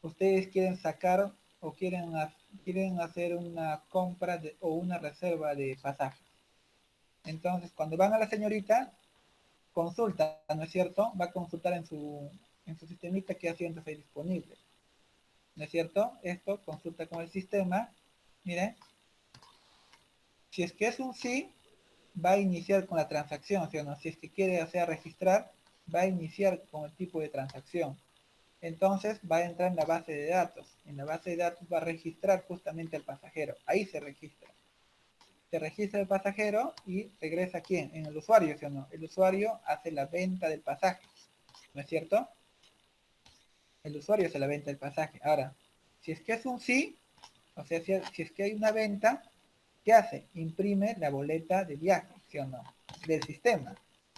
Ustedes quieren sacar o quieren hacer una compra o una reserva de pasajes. Entonces, cuando van a la señorita, consulta, ¿no es cierto? Va a consultar en su sistemita qué asientos hay disponibles. ¿No es cierto? Esto, consulta con el sistema. Miren. Si es que es un sí, va a iniciar con la transacción, ¿sí o no? Si es que quiere registrar, va a iniciar con el tipo de transacción. Entonces va a entrar en la base de datos. En la base de datos va a registrar justamente al pasajero. Ahí se registra. Se registra el pasajero y regresa ¿a quién? En el usuario, ¿sí o no? El usuario hace la venta del pasaje. ¿No es cierto? El usuario hace la venta del pasaje. Ahora, si es que es un sí, o sea, si es que hay una venta, ¿qué hace? Imprime la boleta de viaje, ¿sí o no? Del sistema,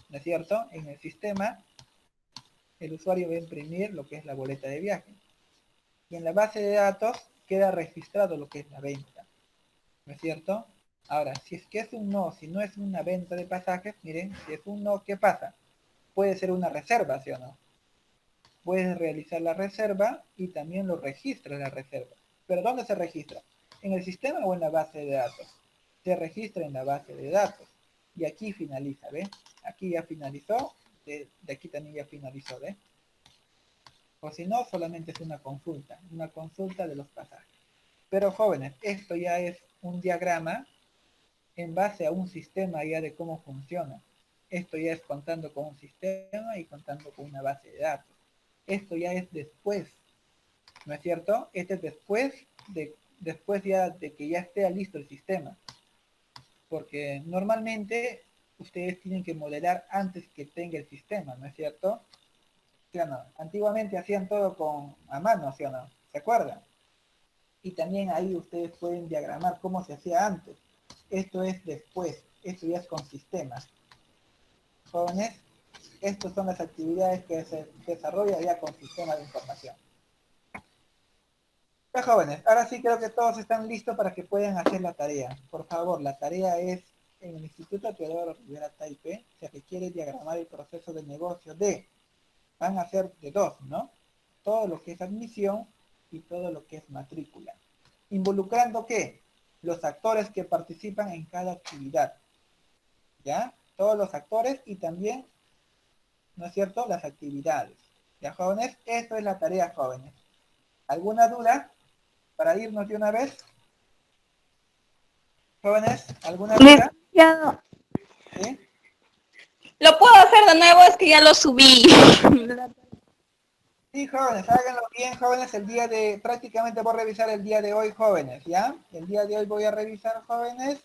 ¿no es cierto? En el sistema, el usuario va a imprimir lo que es la boleta de viaje. Y en la base de datos queda registrado lo que es la venta, ¿no es cierto? Ahora, si es que es un no, si no es una venta de pasajes, miren, si es un no, ¿qué pasa? Puede ser una reserva, ¿sí o no? Puedes realizar la reserva y también lo registra la reserva. ¿Pero dónde se registra? ¿En el sistema o en la base de datos? Se registra en la base de datos. Y aquí finaliza, ¿ve? Aquí ya finalizó, de aquí también ya finalizó, ¿ve? O si no, solamente es una consulta de los pasajes. Pero jóvenes, esto ya es un diagrama en base a un sistema ya de cómo funciona. Esto ya es contando con un sistema y contando con una base de datos. Esto ya es después, ¿no es cierto? Este es después ya de que ya esté listo el sistema. Porque normalmente ustedes tienen que modelar antes que tenga el sistema, ¿no es cierto? ¿Sí o no? Antiguamente hacían todo a mano, ¿sí o no? ¿Se acuerdan? Y también ahí ustedes pueden diagramar cómo se hacía antes. Esto es después, esto ya es con sistemas. Jóvenes, estas son las actividades que se desarrollan ya con sistemas de información. Ya, jóvenes, ahora sí creo que todos están listos para que puedan hacer la tarea. Por favor, la tarea es en el Instituto Teodoro Rivera Taipei, se requiere diagramar el proceso de negocio van a ser de dos, ¿no? Todo lo que es admisión y todo lo que es matrícula. ¿Involucrando qué? Los actores que participan en cada actividad. ¿Ya? Todos los actores y también, ¿no es cierto?, las actividades. ¿Ya, jóvenes? Esto es la tarea, jóvenes. ¿Alguna duda para irnos de una vez? Jóvenes, ¿alguna duda? Licenciado, ¿Sí? lo puedo hacer de nuevo, es que ya lo subí. Sí, jóvenes, háganlo bien, jóvenes, prácticamente voy a revisar el día de hoy, jóvenes, ¿ya? El día de hoy voy a revisar, jóvenes,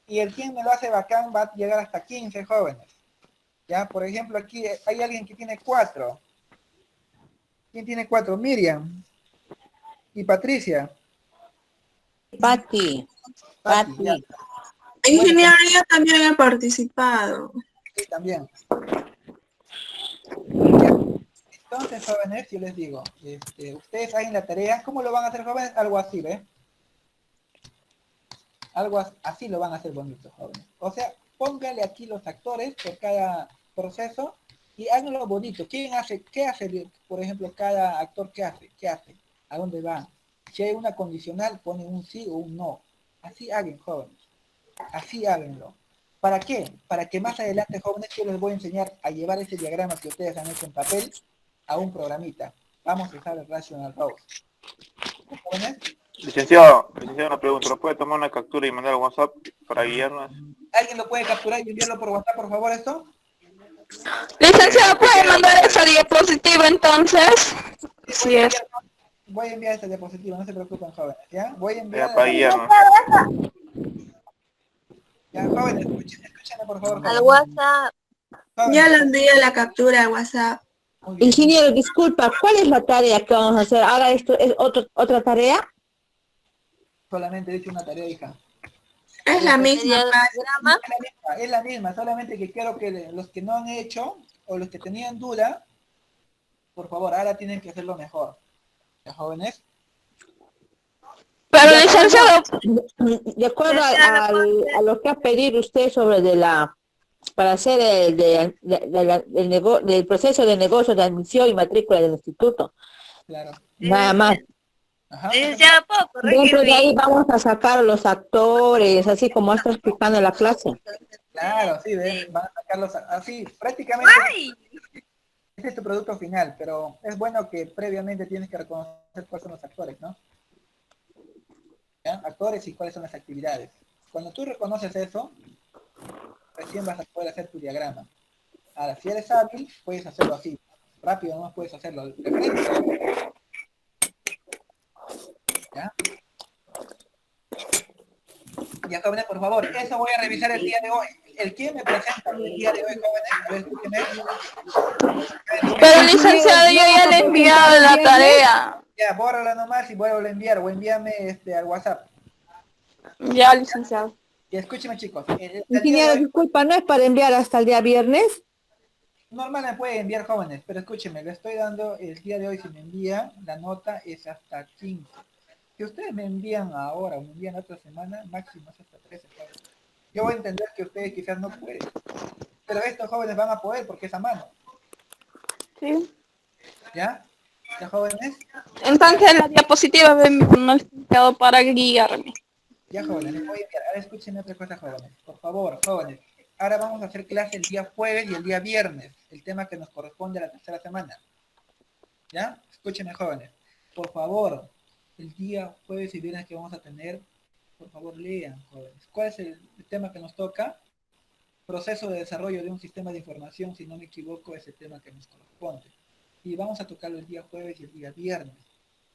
y el quien me lo hace bacán va a llegar hasta 15, jóvenes. ¿Ya? Por ejemplo, aquí hay alguien que tiene 4. ¿Quién tiene 4? Miriam. Y Patricia. Pati, Ya. Ingeniería también he participado. Sí, también. Ya. Entonces, jóvenes, yo les digo, ustedes hagan la tarea, ¿cómo lo van a hacer, jóvenes? Algo así, ¿ves? Algo así lo van a hacer bonito, jóvenes. O sea, póngale aquí los actores por cada proceso y háganlo bonito. ¿Quién hace? ¿Qué hace? Por ejemplo, cada actor, ¿qué hace? ¿Qué hace? ¿A dónde va? Si hay una condicional, ponen un sí o un no. Así hagan, jóvenes. Así háganlo. ¿Para qué? Para que más adelante, jóvenes, yo les voy a enseñar a llevar ese diagrama que ustedes han hecho en papel a un programita. Vamos a usar el Rational Rows. ¿Jóvenes? Licenciado, una pregunta. ¿Lo puede tomar una captura y mandar a WhatsApp para guiarnos? ¿Alguien lo puede capturar y enviarlo por WhatsApp, por favor, esto? Licenciado, ¿puede mandar esa diapositiva entonces? Sí es. Voy a enviar esta diapositiva, no se preocupen, jóvenes, ¿ya? Voy a enviar... Ya, para guiarnos. Ya, jóvenes, escúchenme, por favor, Al jóvenes. WhatsApp. Jóvenes, Ya le envié la captura al WhatsApp. muy bien. ingeniero, disculpa, ¿cuál es la tarea que vamos a hacer? Ahora esto es otra tarea. Solamente he hecho una tarea, hija. Es la misma Media página. grama. Es la misma, solamente que quiero que los que no han hecho, o los que tenían duda, por favor, ahora tienen que hacerlo mejor. ¿Ya, jóvenes? Pero licenciado, De acuerdo a lo que ha pedido usted sobre para hacer del proceso de negocio de admisión y matrícula del instituto. Claro. Nada más. Ajá. Licenciado, ¿puedo Dentro de ahí corregirme? vamos a sacar los actores, así como está explicando en la clase. Claro, sí, ven, van a sacarlos así, prácticamente ¡Ay! ese es tu producto final, pero es bueno que previamente tienes que reconocer cuáles son los actores, ¿no? ¿Ya? Actores y cuáles son las actividades. Cuando tú reconoces eso, recién vas a poder hacer tu diagrama. Ahora, si eres hábil, puedes hacerlo así. Rápido no puedes hacerlo de frente. ¿Ya? Ya, jóvenes, por favor, eso voy a revisar el día de hoy. ¿El quién me presenta el día de hoy, jóvenes? A ver, escúcheme. pero licenciado, yo ya le he enviado la tarea. Ya, bórrala nomás y vuelvo a enviar, o envíame al WhatsApp. Ya, licenciado. Y escúcheme, chicos. El día de Ingeniero, hoy, disculpa, ¿no es para enviar hasta el día viernes? normal me puede enviar, jóvenes, pero escúcheme, le estoy dando el día de hoy, si me envía, la nota es hasta 15. Si ustedes me envían ahora o me envían otra semana, máximo es hasta 13, jóvenes. Yo voy a entender que ustedes quizás no pueden, pero estos jóvenes van a poder porque es a mano. Sí. ¿Ya? ¿Ya, jóvenes? Entonces la diapositiva de mi licenciado para guiarme. Ya, jóvenes, les voy a enviar. Ahora escúchenme otra cosa, jóvenes. Por favor, jóvenes. Ahora vamos a hacer clase el día jueves y el día viernes. El tema que nos corresponde a la tercera semana. ¿Ya? Escúchenme, jóvenes. Por favor, el día jueves y viernes que vamos a tener, por favor, lean, jóvenes. ¿Cuál es el tema que nos toca? Proceso de desarrollo de un sistema de información, si no me equivoco, es el tema que nos corresponde. Y vamos a tocarlo el día jueves y el día viernes.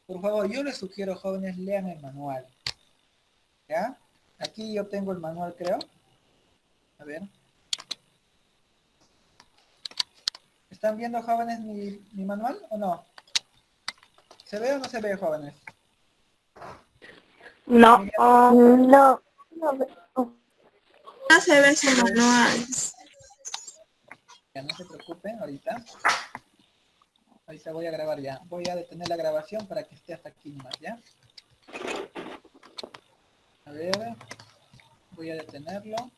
Por favor, yo les sugiero, jóvenes, lean el manual. ¿Ya? Aquí yo tengo el manual, creo. A ver. ¿Están viendo, jóvenes, mi manual o no? ¿Se ve o no se ve, jóvenes? No. No. No se ve su manual. Ya no se preocupen, ahorita. Ahorita voy a grabar ya. Voy a detener la grabación para que esté hasta aquí más, ¿ya? A ver. Voy a detenerlo.